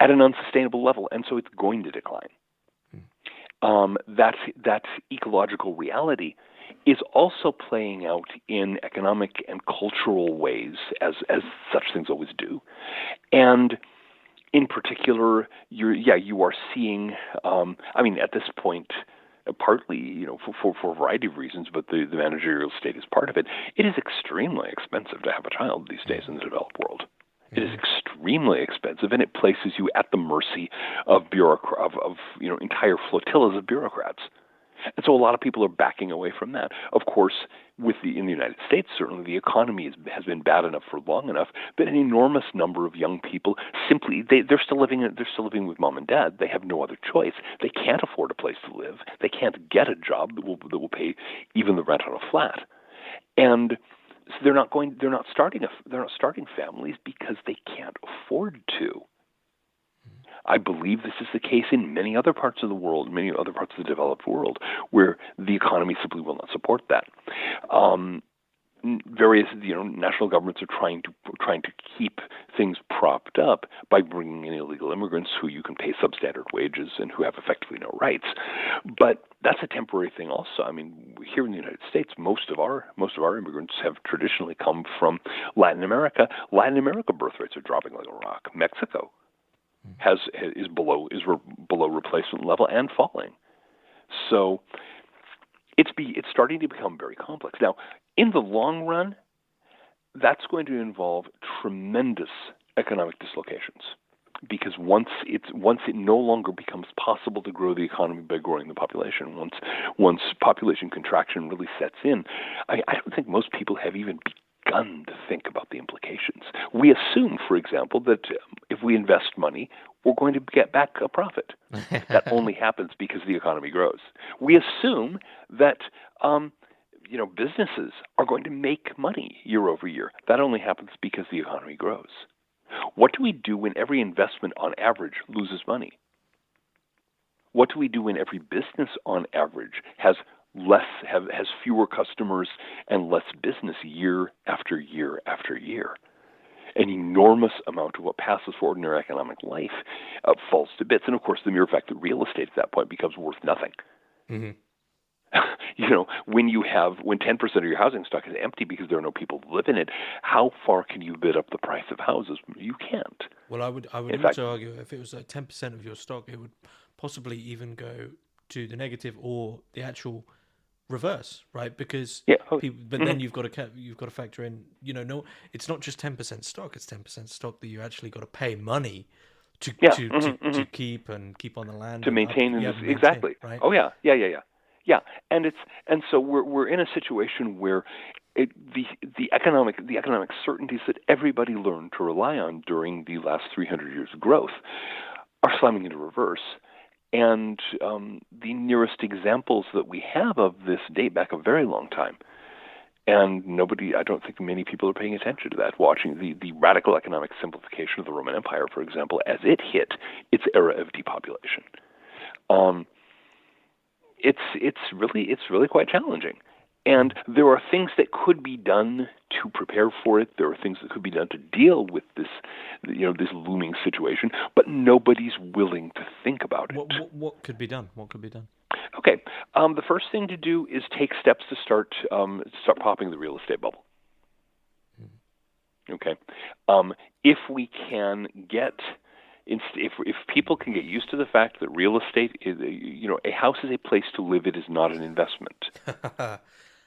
at an unsustainable level, and so it's going to decline. That ecological reality is also playing out in economic and cultural ways, as such things always do. And in particular, you are seeing, at this point, partly, for a variety of reasons, but the managerial state is part of it. It is extremely expensive to have a child these days in the developed world. It is extremely expensive, and it places you at the mercy of entire flotillas of bureaucrats. And so a lot of people are backing away from that. Of course, in the United States, certainly the economy has been bad enough for long enough that an enormous number of young people simply they're still living with mom and dad. They have no other choice. They can't afford a place to live. They can't get a job that will pay even the rent on a flat. And so they're not starting families because they can't afford to. I believe this is the case in many other parts of the world, many other parts of the developed world, where the economy simply will not support that. Various national governments are trying to keep things propped up by bringing in illegal immigrants who you can pay substandard wages and who have effectively no rights. But that's a temporary thing also. I mean, here in the United States, most of our immigrants have traditionally come from Latin America. Latin America birth rates are dropping like a rock. Mexico is below replacement level and falling. So it's starting to become very complex. Now, in the long run, that's going to involve tremendous economic dislocations, because once it no longer becomes possible to grow the economy by growing the population, once population contraction really sets in, I don't think most people have even begun to think about the implications. We assume, for example, that if we invest money, we're going to get back a profit. That only happens because the economy grows. We assume that businesses are going to make money year over year. That only happens because the economy grows. What do we do when every investment on average loses money? What do we do when every business on average has fewer customers and less business year after year after year? An enormous amount of what passes for ordinary economic life falls to bits. And of course, the mere fact that real estate at that point becomes worth nothing. Mm-hmm. When 10% of your housing stock is empty because there are no people who live in it, how far can you bid up the price of houses? You can't. Well, I would also argue if it was 10% of your stock, it would possibly even go to the negative or the actual reverse, right? Because then you've got to factor in, no, it's not just 10% stock; it's 10% stock that you actually got to pay money to keep on the land to maintain exactly. Right? Oh yeah. And so we're in a situation where the economic certainties that everybody learned to rely on during the last 300 years of growth are slamming into reverse. And the nearest examples that we have of this date back a very long time. And I don't think many people are paying attention to that, watching the radical economic simplification of the Roman Empire, for example, as it hit its era of depopulation. It's really quite challenging. And there are things that could be done to prepare for it. There are things that could be done to deal with this, this looming situation. But nobody's willing to think about it. What could be done? What could be done? Okay. The first thing to do is take steps to start popping the real estate bubble. Okay. If we can get. If people can get used to the fact that real estate is, a house is a place to live, it is not an investment.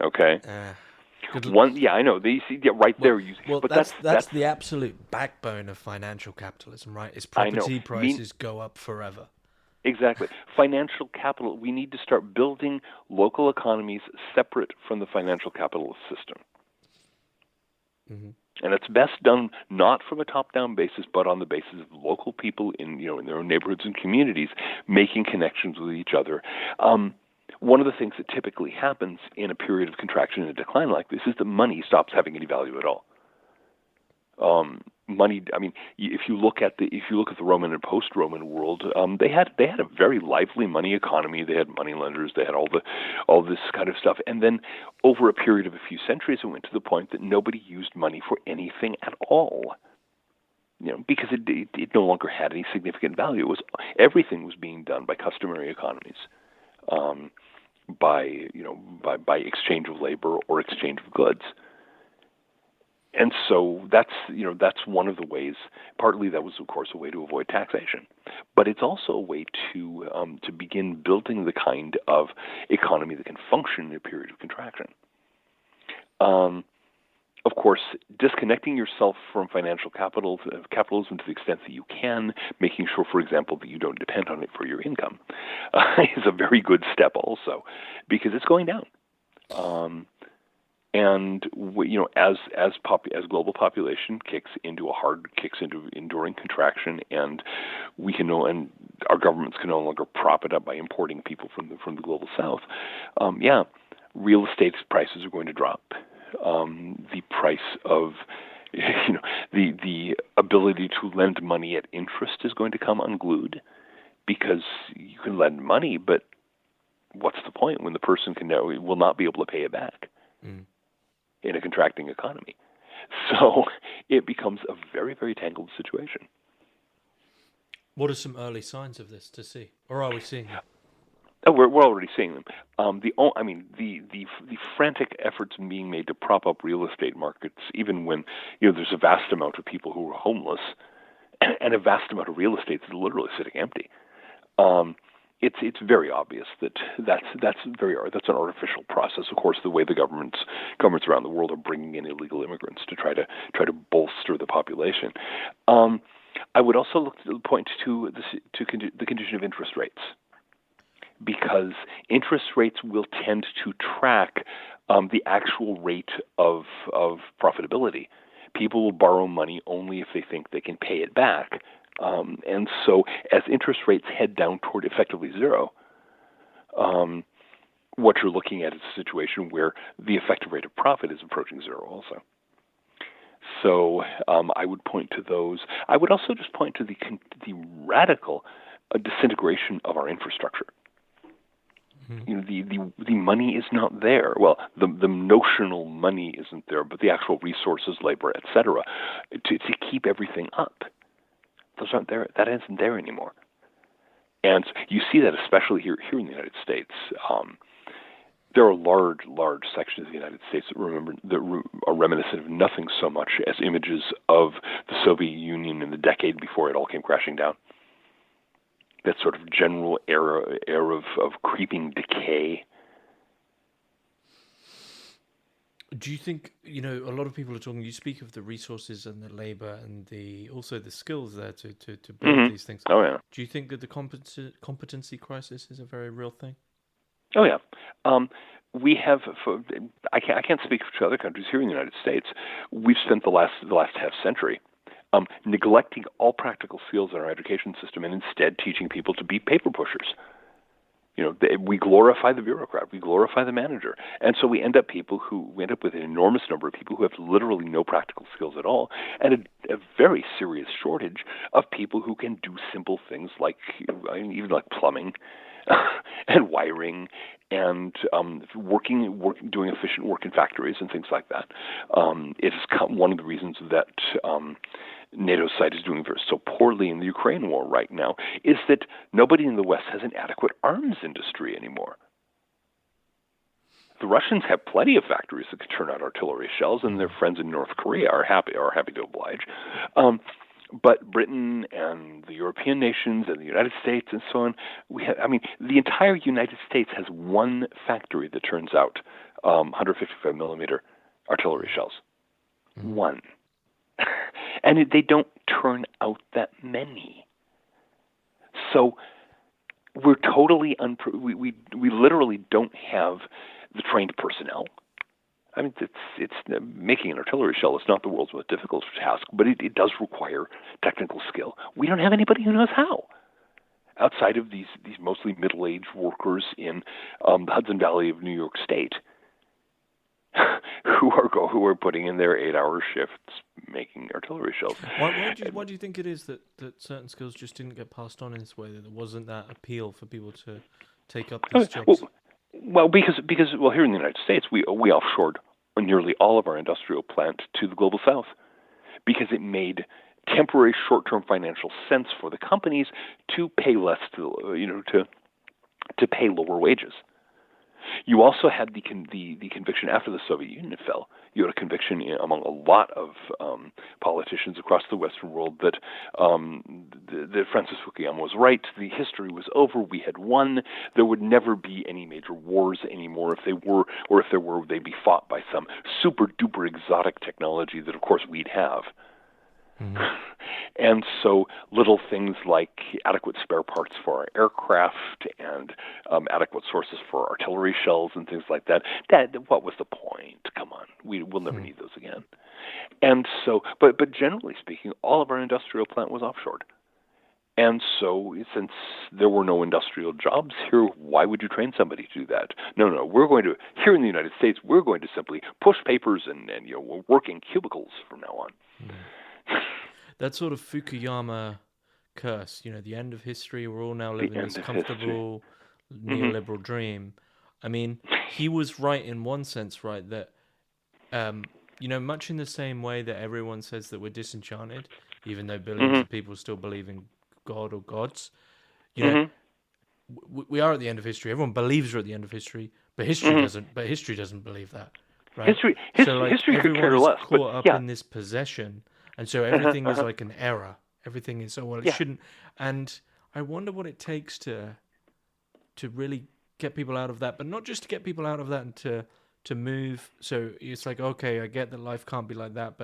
Okay. I know. But that's the absolute backbone of financial capitalism, right? Is property prices go up forever. Exactly. Financial capital. We need to start building local economies separate from the financial capitalist system. Mm-hmm. And it's best done not from a top-down basis, but on the basis of local people in their own neighborhoods and communities making connections with each other. One of the things that typically happens in a period of contraction and decline like this is that money stops having any value at all. Money. I mean, if you look at the Roman and post-Roman world, they had a very lively money economy. They had money lenders. They had all this kind of stuff. And then over a period of a few centuries, it went to the point that nobody used money for anything at all. Because it no longer had any significant value. Everything was being done by customary economies, by exchange of labor or exchange of goods. And so that's one of the ways. Partly that was, of course, a way to avoid taxation, but it's also a way to begin building the kind of economy that can function in a period of contraction. Of course, disconnecting yourself from financial capitalism to the extent that you can, making sure, for example, that you don't depend on it for your income, is a very good step also, because it's going down. And as global population kicks into enduring contraction, and our governments can no longer prop it up by importing people from the global south, real estate prices are going to drop. The price of the ability to lend money at interest is going to come unglued, because you can lend money, but what's the point when the person will not be able to pay it back? In a contracting economy. So it becomes a very, very tangled situation. What are some early signs of this to see? Or are we seeing them? Oh, we're already seeing them. The frantic efforts being made to prop up real estate markets, even when there's a vast amount of people who are homeless, and a vast amount of real estate that's literally sitting empty. it's very obvious that's an artificial process. Of course, the way the governments around the world are bringing in illegal immigrants to try to bolster the population. I would also point to the condition of interest rates, because interest rates will tend to track the actual rate of profitability. People will borrow money only if they think they can pay it back. And so as interest rates head down toward effectively zero, what you're looking at is a situation where the effective rate of profit is approaching zero also. So I would point to those. I would also just point to the radical disintegration of our infrastructure. You know, the money is not there. Well, the notional money isn't there, but the actual resources, labor, etc., to keep everything up, those aren't there. That isn't there anymore. And you see that especially here in the United States. There are large sections of the United States that are reminiscent of nothing so much as images of the Soviet Union in the decade before it all came crashing down. That sort of general air of creeping decay. Do you think, you know, a lot of people are talking, you speak of the resources and the labor and also the skills there to build these things. Oh, yeah. Do you think that the competency crisis is a very real thing? Oh, yeah. We have, I can't speak to other countries. Here in the United States, we've spent the last half century neglecting all practical skills in our education system and instead teaching people to be paper pushers. You know, we glorify the bureaucrat, we glorify the manager, and so we end up with an enormous number of people who have literally no practical skills at all, and a very serious shortage of people who can do simple things like, even like plumbing and wiring and doing efficient work in factories and things like that. It is one of the reasons that NATO's side is doing so poorly in the Ukraine war right now is that nobody in the West has an adequate arms industry anymore. The Russians have plenty of factories that can turn out artillery shells, and their friends in North Korea are happy to oblige. But Britain and the European nations and the United States and so on, the entire United States has one factory that turns out 155 millimeter artillery shells. One. And they don't turn out that many. So we're totally we literally don't have the trained personnel. I mean, it's making an artillery shell is not the world's most difficult task, but it does require technical skill. We don't have anybody who knows how, outside of these mostly middle-aged workers in the Hudson Valley of New York State, who are putting in their 8-hour shifts making artillery shells. Why do you think it is that certain skills just didn't get passed on in this way? That there wasn't that appeal for people to take up these jobs? Well, because here in the United States, we offshored nearly all of our industrial plant to the global south, because it made temporary short-term financial sense for the companies to pay less to pay lower wages. You also had the conviction after the Soviet Union fell. You had a conviction among a lot of politicians across the Western world that Francis Fukuyama was right. The history was over. We had won. There would never be any major wars anymore. If there were, they'd be fought by some super duper exotic technology that, of course, we'd have. And so little things like adequate spare parts for our aircraft and adequate sources for artillery shells and things like that, what was the point? Come on, we'll never need those again. And so, but generally speaking, all of our industrial plant was offshored. And so since there were no industrial jobs here, why would you train somebody to do that? No, here in the United States, we're going to simply push papers and we'll work in cubicles from now on. That sort of Fukuyama curse, the end of history, we're all now living this comfortable neoliberal dream. I mean, he was right in one sense, right, that, much in the same way that everyone says that we're disenchanted, even though billions of people still believe in God or gods, we are at the end of history. Everyone believes we're at the end of history, but history doesn't. But history doesn't believe that, right? History could care less. Caught up in this possession. And so everything is like an error. Everything is, it shouldn't. And I wonder what it takes to really get people out of that, but not just to get people out of that and to move. So it's like, okay, I get that life can't be like that,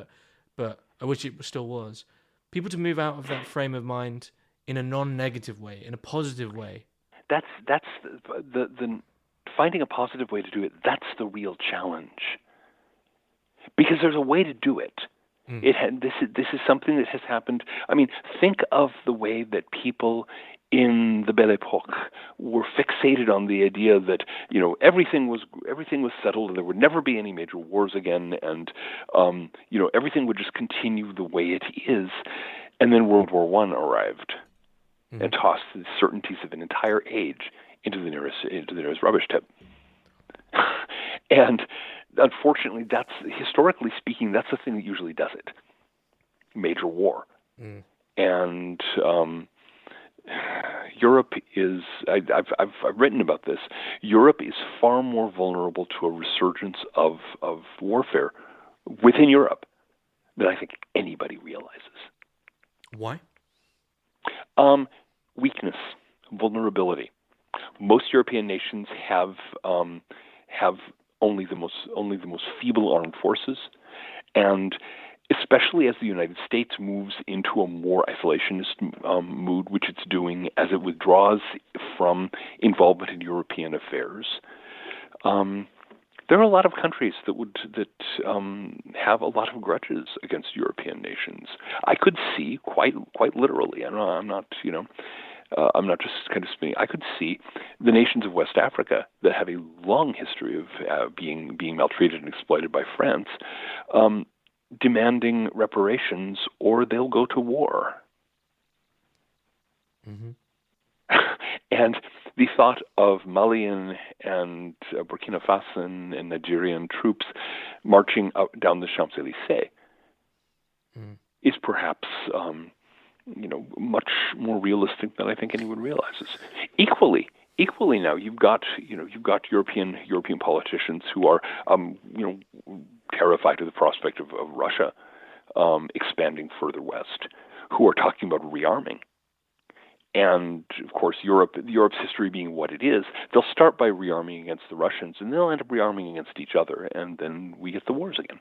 but I wish it still was. People to move out of that frame of mind in a non-negative way, in a positive way. That's the finding a positive way to do it. That's the real challenge, because there's a way to do it. This is something that has happened. I mean, think of the way that people in the Belle Époque were fixated on the idea that everything was settled and there would never be any major wars again, and everything would just continue the way it is. And then World War I arrived and tossed the certainties of an entire age into the nearest rubbish tip. And unfortunately, that's, historically speaking, that's the thing that usually does it. Major war. And Europe is, I've written about this, Europe is far more vulnerable to a resurgence of warfare within Europe than I think anybody realizes. Why? Weakness, vulnerability. Most European nations have only the most feeble armed forces, and especially as the United States moves into a more isolationist mood, which it's doing as it withdraws from involvement in European affairs. There are a lot of countries that have a lot of grudges against European nations. I could see quite literally. I'm not just kind of speaking. I could see the nations of West Africa that have a long history of being maltreated and exploited by France, demanding reparations, or they'll go to war. And the thought of Malian and Burkina Faso and Nigerian troops marching up down the Champs-Élysées is perhaps much more realistic than I think anyone realizes. Equally now, you've got European politicians who are terrified of the prospect of Russia expanding further west, who are talking about rearming. And of course, Europe's history being what it is, they'll start by rearming against the Russians, and they'll end up rearming against each other, and then we get the wars again.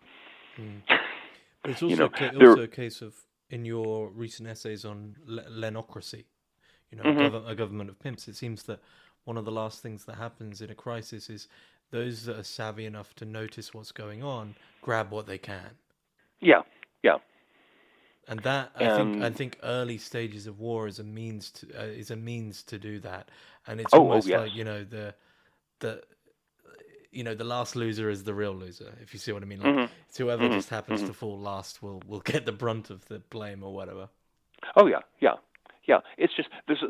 But it's also also a case of, in your recent essays on lenocracy, a government of pimps, it seems that one of the last things that happens in a crisis is those that are savvy enough to notice what's going on grab what they can. Yeah. And that I think early stages of war is a means to do that, and it's almost like the last loser is the real loser, if you see what I mean. Like it's whoever just happens to fall last will get the brunt of the blame or whatever. Oh yeah. It's just there's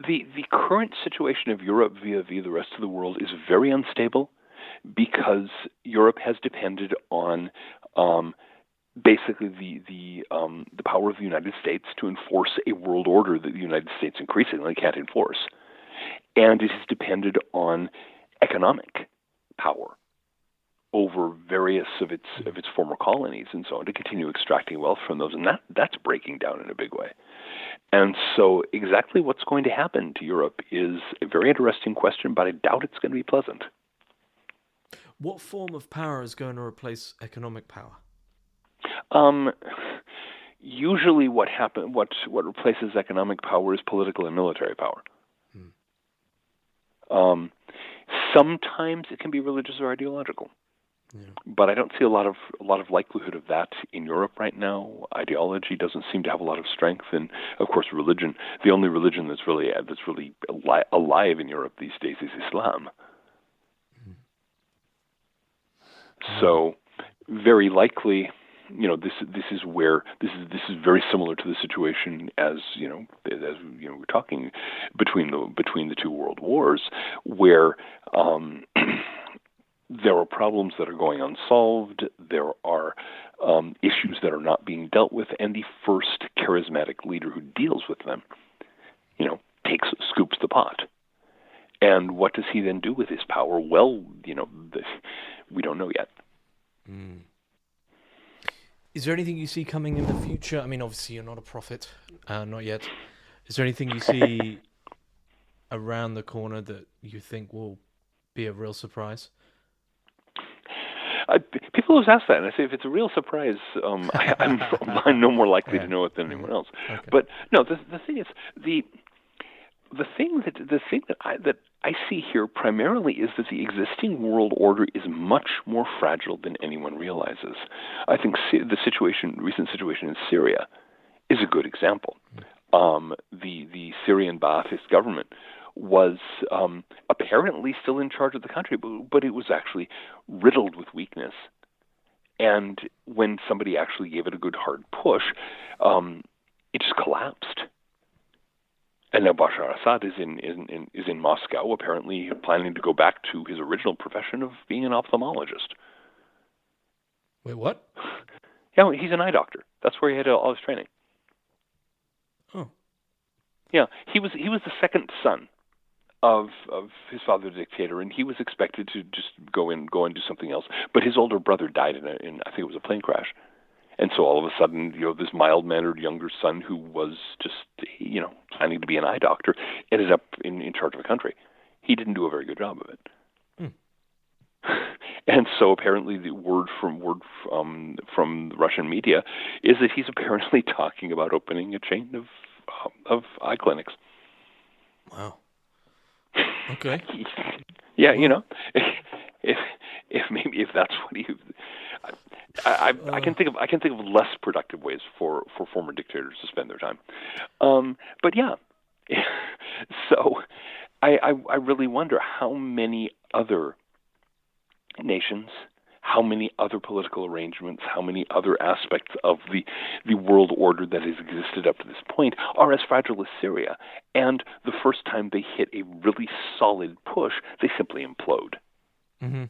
the current situation of Europe vis-a-vis the rest of the world is very unstable, because Europe has depended on basically the power of the United States to enforce a world order that the United States increasingly can't enforce, and it has depended on economic power over various of its former colonies and so on to continue extracting wealth from those, and that's breaking down in a big way. And so exactly what's going to happen to Europe is a very interesting question, but I doubt it's going to be pleasant. What form of power is going to replace economic power? Usually what replaces economic power is political and military power. Sometimes it can be religious or ideological. But I don't see a lot of likelihood of that in Europe right now. Ideology doesn't seem to have a lot of strength, and of course, religion. The only religion that's really alive in Europe these days is Islam. So, very likely, this is very similar to the situation as we're talking between the two world wars, where there are problems that are going unsolved. There are issues that are not being dealt with, and the first charismatic leader who deals with them, scoops the pot. And what does he then do with his power? Well, we don't know yet. Is there anything you see coming in the future? I mean, obviously you're not a prophet, not yet. Is there anything you see around the corner that you think will be a real surprise? People always ask that, and I say if it's a real surprise, I'm no more likely to Yeah. know it than Yeah. anyone else. Okay. But no, the thing is the thing that I see here primarily is that the existing world order is much more fragile than anyone realizes. I think recent situation in Syria is a good example. The Syrian Ba'athist government was apparently still in charge of the country, but it was actually riddled with weakness. And when somebody actually gave it a good hard push, it just collapsed. And now Bashar Assad is in Moscow, apparently planning to go back to his original profession of being an ophthalmologist. Wait, what? Yeah, he's an eye doctor. That's where he had all his training. Oh. Yeah, he was the second son of his father, the dictator, and he was expected to just go and do something else. But his older brother died in I think it was a plane crash. And so all of a sudden, this mild-mannered younger son who was just, planning to be an eye doctor ended up in charge of a country. He didn't do a very good job of it. And so apparently the word from the Russian media is that he's apparently talking about opening a chain of eye clinics. Wow. Okay. Yeah, if that's what he. I can think of less productive ways for former dictators to spend their time. But yeah, so I really wonder how many other nations, how many other political arrangements, how many other aspects of the world order that has existed up to this point are as fragile as Syria. And the first time they hit a really solid push, they simply implode. Mm-hmm.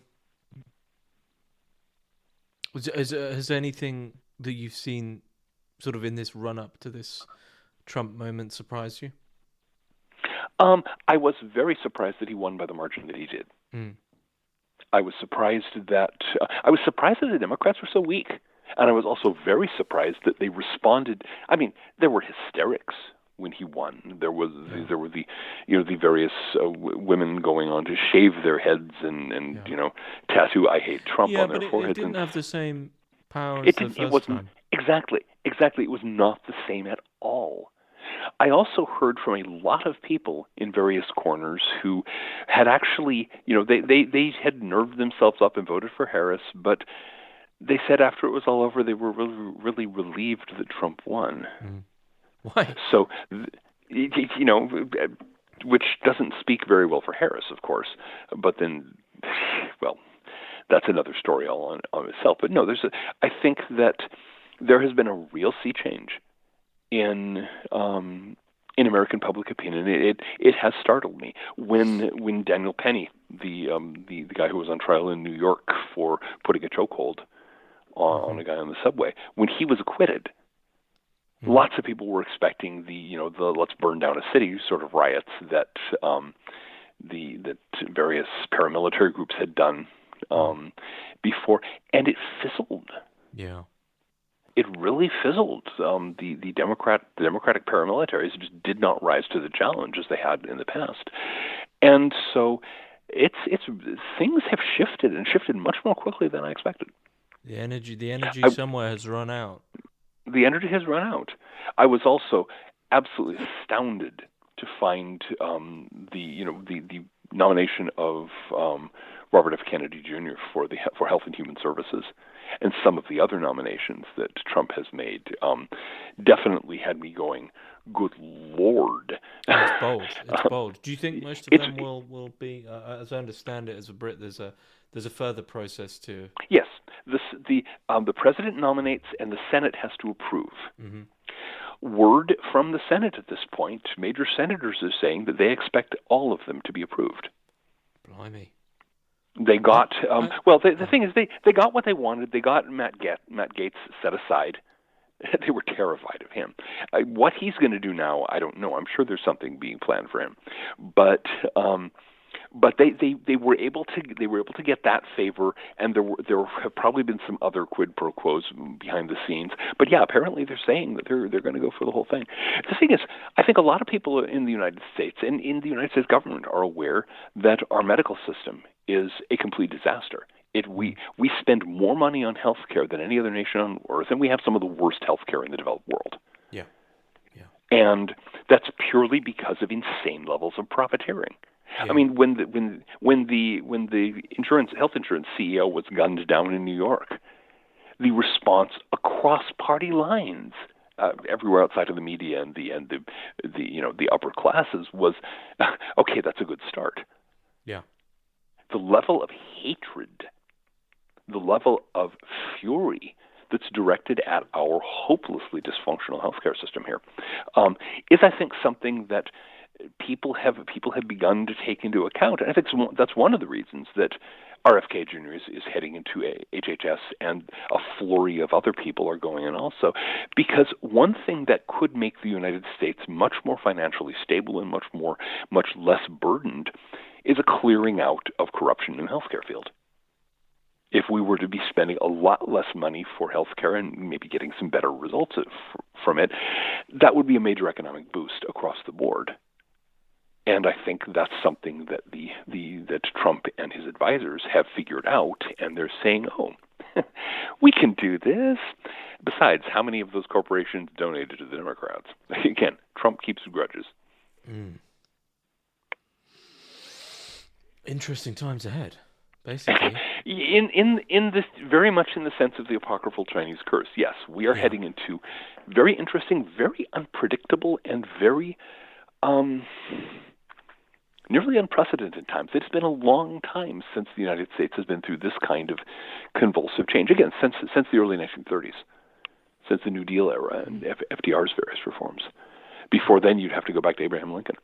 Has anything that you've seen sort of in this run-up to this Trump moment surprised you? I was very surprised that he won by the margin that he did. Mm. I was surprised that the Democrats were so weak, and I was also very surprised that they responded. I mean, there were hysterics when he won. There were the various women going on to shave their heads and tattoo "I hate Trump" on their foreheads. It didn't have the same power as the first time. Exactly. It was not the same at all. I also heard from a lot of people in various corners who had actually, they had nerved themselves up and voted for Harris, but they said after it was all over, they were really, really relieved that Trump won. Mm. Why? So, which doesn't speak very well for Harris, of course. But then, well, that's another story all on itself. But no, I think that there has been a real sea change in American public opinion. It has startled me when Daniel Penny, the guy who was on trial in New York for putting a chokehold on a guy on the subway, when he was acquitted, lots of people were expecting the let's burn down a city sort of riots that that various paramilitary groups had done before, and it fizzled. Yeah. It really fizzled. The Democratic paramilitaries just did not rise to the challenge as they had in the past, and so it's things have shifted and shifted much more quickly than I expected. The energy somewhere has run out. The energy has run out. I was also absolutely astounded to find the nomination of Robert F. Kennedy Jr. for Health and Human Services, and some of the other nominations that Trump has made definitely had me going, good Lord. It's bold. It's bold. Do you think most of them will be, as I understand it as a Brit, there's a further process to... Yes. The president nominates and the Senate has to approve. Mm-hmm. Word from the Senate at this point, major senators are saying that they expect all of them to be approved. Blimey. They got the thing is they got what they wanted. They got Matt Gaetz set aside. They were terrified of him. What he's going to do now, I don't know. I'm sure there's something being planned for him. But but they were able to get that favor, and there have probably been some other quid pro quos behind the scenes. But yeah, apparently they're saying that they're going to go for the whole thing. The thing is, I think a lot of people in the United States and in the United States government are aware that our medical system is a complete disaster. We spend more money on healthcare than any other nation on earth, and we have some of the worst healthcare in the developed world. Yeah. Yeah. And that's purely because of insane levels of profiteering. Yeah. I mean, when the health insurance CEO was gunned down in New York, the response across party lines, everywhere outside of the media and the upper classes was, okay, that's a good start. Yeah. The level of hatred, the level of fury that's directed at our hopelessly dysfunctional healthcare system here, is, I think, something that people have begun to take into account. And I think that's one of the reasons that RFK Jr. is heading into a HHS, and a flurry of other people are going in also. Because one thing that could make the United States much more financially stable and much less burdened is a clearing out of corruption in the healthcare field. If we were to be spending a lot less money for healthcare and maybe getting some better results from it, that would be a major economic boost across the board. And I think that's something that that Trump and his advisors have figured out, and they're saying, "Oh, we can do this." Besides, how many of those corporations donated to the Democrats? Again, Trump keeps grudges. Interesting times ahead, basically. In this, very much in the sense of the apocryphal Chinese curse. Yes, we are heading into very interesting, very unpredictable, and very nearly unprecedented times. It's been a long time since the United States has been through this kind of convulsive change. Again, since the early 1930s, since the New Deal era and FDR's various reforms. Before then, you'd have to go back to Abraham Lincoln.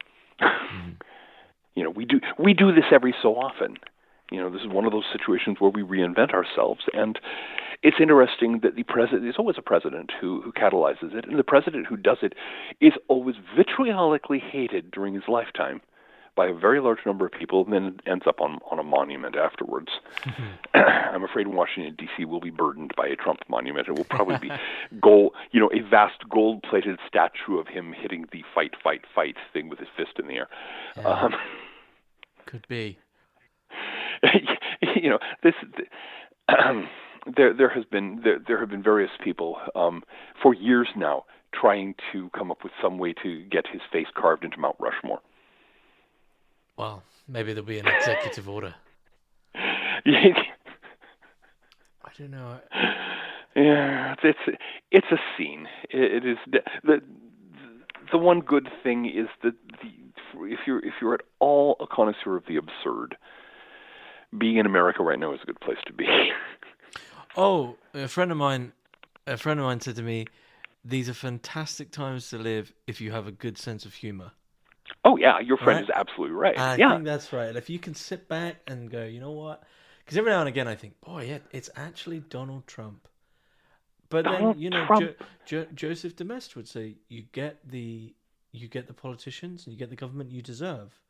We do this every so often. This is one of those situations where we reinvent ourselves, and it's interesting that the president, there's always a president who catalyzes it, and the president who does it is always vitriolically hated during his lifetime by a very large number of people, and then ends up on a monument afterwards. I'm afraid Washington, D.C. will be burdened by a Trump monument. It will probably be a vast gold-plated statue of him hitting the fight, fight, fight thing with his fist in the air. Yeah. Could be. There have been various people for years now trying to come up with some way to get his face carved into Mount Rushmore. Well, maybe there'll be an executive order. I don't know. Yeah, it's a scene. It is the one good thing is that if you're at all a connoisseur of the absurd, being in America right now is a good place to be. Oh, a friend of mine said to me, "These are fantastic times to live if you have a good sense of humor." Oh yeah, your friend is absolutely right. I think that's right. If you can sit back and go, you know what? Because every now and again I think, boy, yeah, it's actually Donald Trump. But then Joseph de Maistre would say, you get the politicians and you get the government you deserve.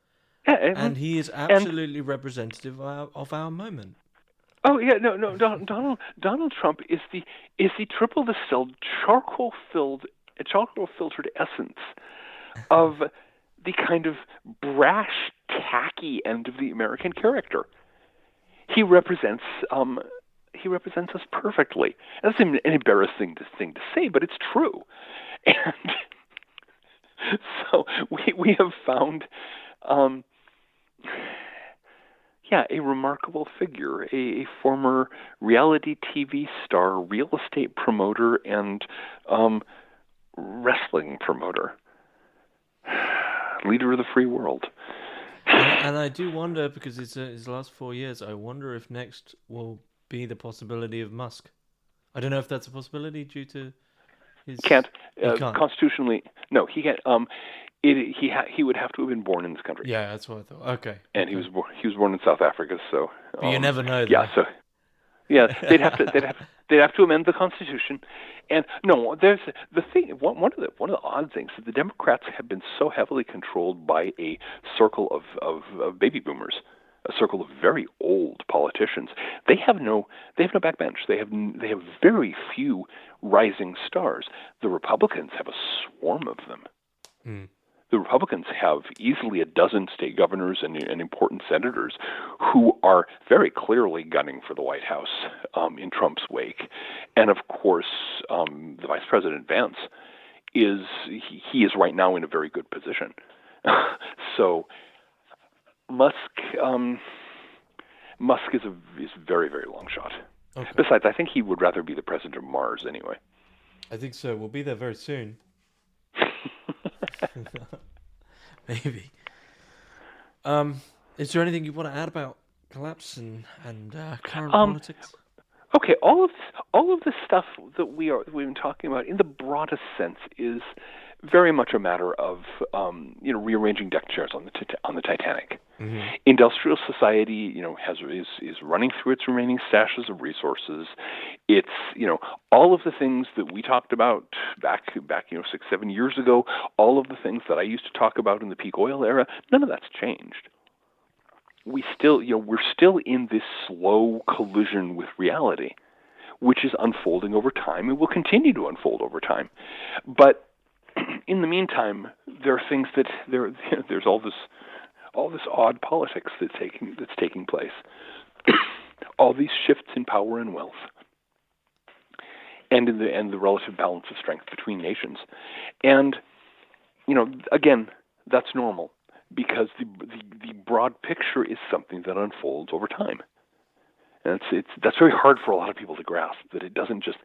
Yeah, and he is absolutely representative of our moment. Oh yeah, no. Donald Trump is the triple distilled charcoal filtered essence of the kind of brash, tacky end of the American character. He represents us perfectly. That's an embarrassing thing to say, but it's true. And so we have found, a remarkable figure, a former reality TV star, real estate promoter, and wrestling promoter. Leader of the free world. And I do wonder, because it's his last 4 years, I wonder if next will be the possibility of Musk. I don't know if that's a possibility due to his... He can't. Constitutionally, no, he can't. He would have to have been born in this country. Yeah, that's what I thought. Okay. And he was born in South Africa, so... But you never know, though. Yeah, so... Yeah, they'd have to amend the Constitution. And no, there's the thing. One of the odd things is the Democrats have been so heavily controlled by a circle of baby boomers, a circle of very old politicians. They have no backbench. They have very few rising stars. The Republicans have a swarm of them. Mm. The Republicans have easily a dozen state governors and important senators who are very clearly gunning for the White House in Trump's wake. And of course, the Vice President Vance he is right now in a very good position. So Musk is very, very long shot. Okay. Besides, I think he would rather be the president of Mars anyway. I think so. We'll be there very soon. Maybe. Is there anything you want to add about collapse and current politics? Okay, all of this stuff that we've been talking about in the broadest sense is very much a matter of rearranging deck chairs on the Titanic. Mm-hmm. Industrial society, is running through its remaining stashes of resources. It's all of the things that we talked about back 6-7 years ago. All of the things that I used to talk about in the peak oil era. None of that's changed. We're still in this slow collision with reality, which is unfolding over time and will continue to unfold over time. But in the meantime, there are things there's all this odd politics that's taking place, all these shifts in power and wealth, and the relative balance of strength between nations, and again, that's normal because the broad picture is something that unfolds over time. And that's very hard for a lot of people to grasp, that it doesn't just,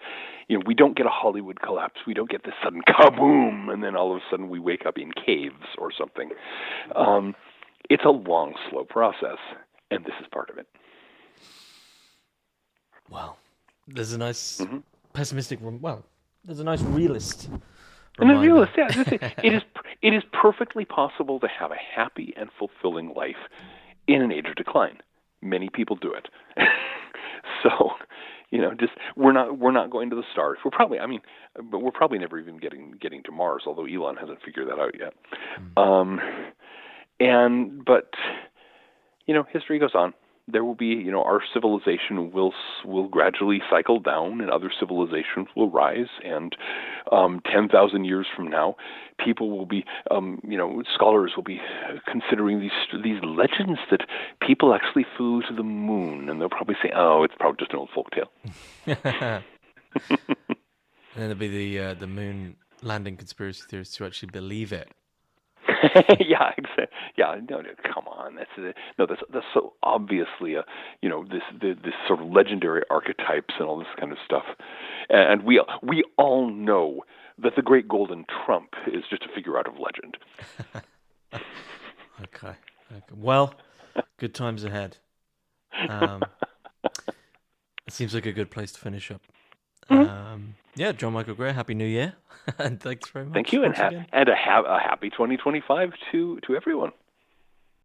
we don't get a Hollywood collapse. We don't get this sudden kaboom, and then all of a sudden we wake up in caves or something. It's a long, slow process, and this is part of it. Well, there's a nice pessimistic, there's a nice realist And a reminder. realist, yeah. It is perfectly possible to have a happy and fulfilling life in an age of decline. Many people do it. So, we're not going to the stars. We're probably never even getting to Mars, although Elon hasn't figured that out yet. But history goes on. There will be, our civilization will gradually cycle down, and other civilizations will rise. And 10,000 years from now, people will be, scholars will be considering these legends that people actually flew to the moon, and they'll probably say, "Oh, it's probably just an old folktale." And then there'll be the moon landing conspiracy theorists who actually believe it. Yeah, exactly. Yeah, no, come on. That's so obviously this sort of legendary archetypes and all this kind of stuff, and we all know that the Great Golden Trump is just a figure out of legend. Okay. Well, good times ahead. It seems like a good place to finish up. Yeah, John Michael Greer, Happy New Year, and thanks very much. Thank you, and a happy 2025 to everyone.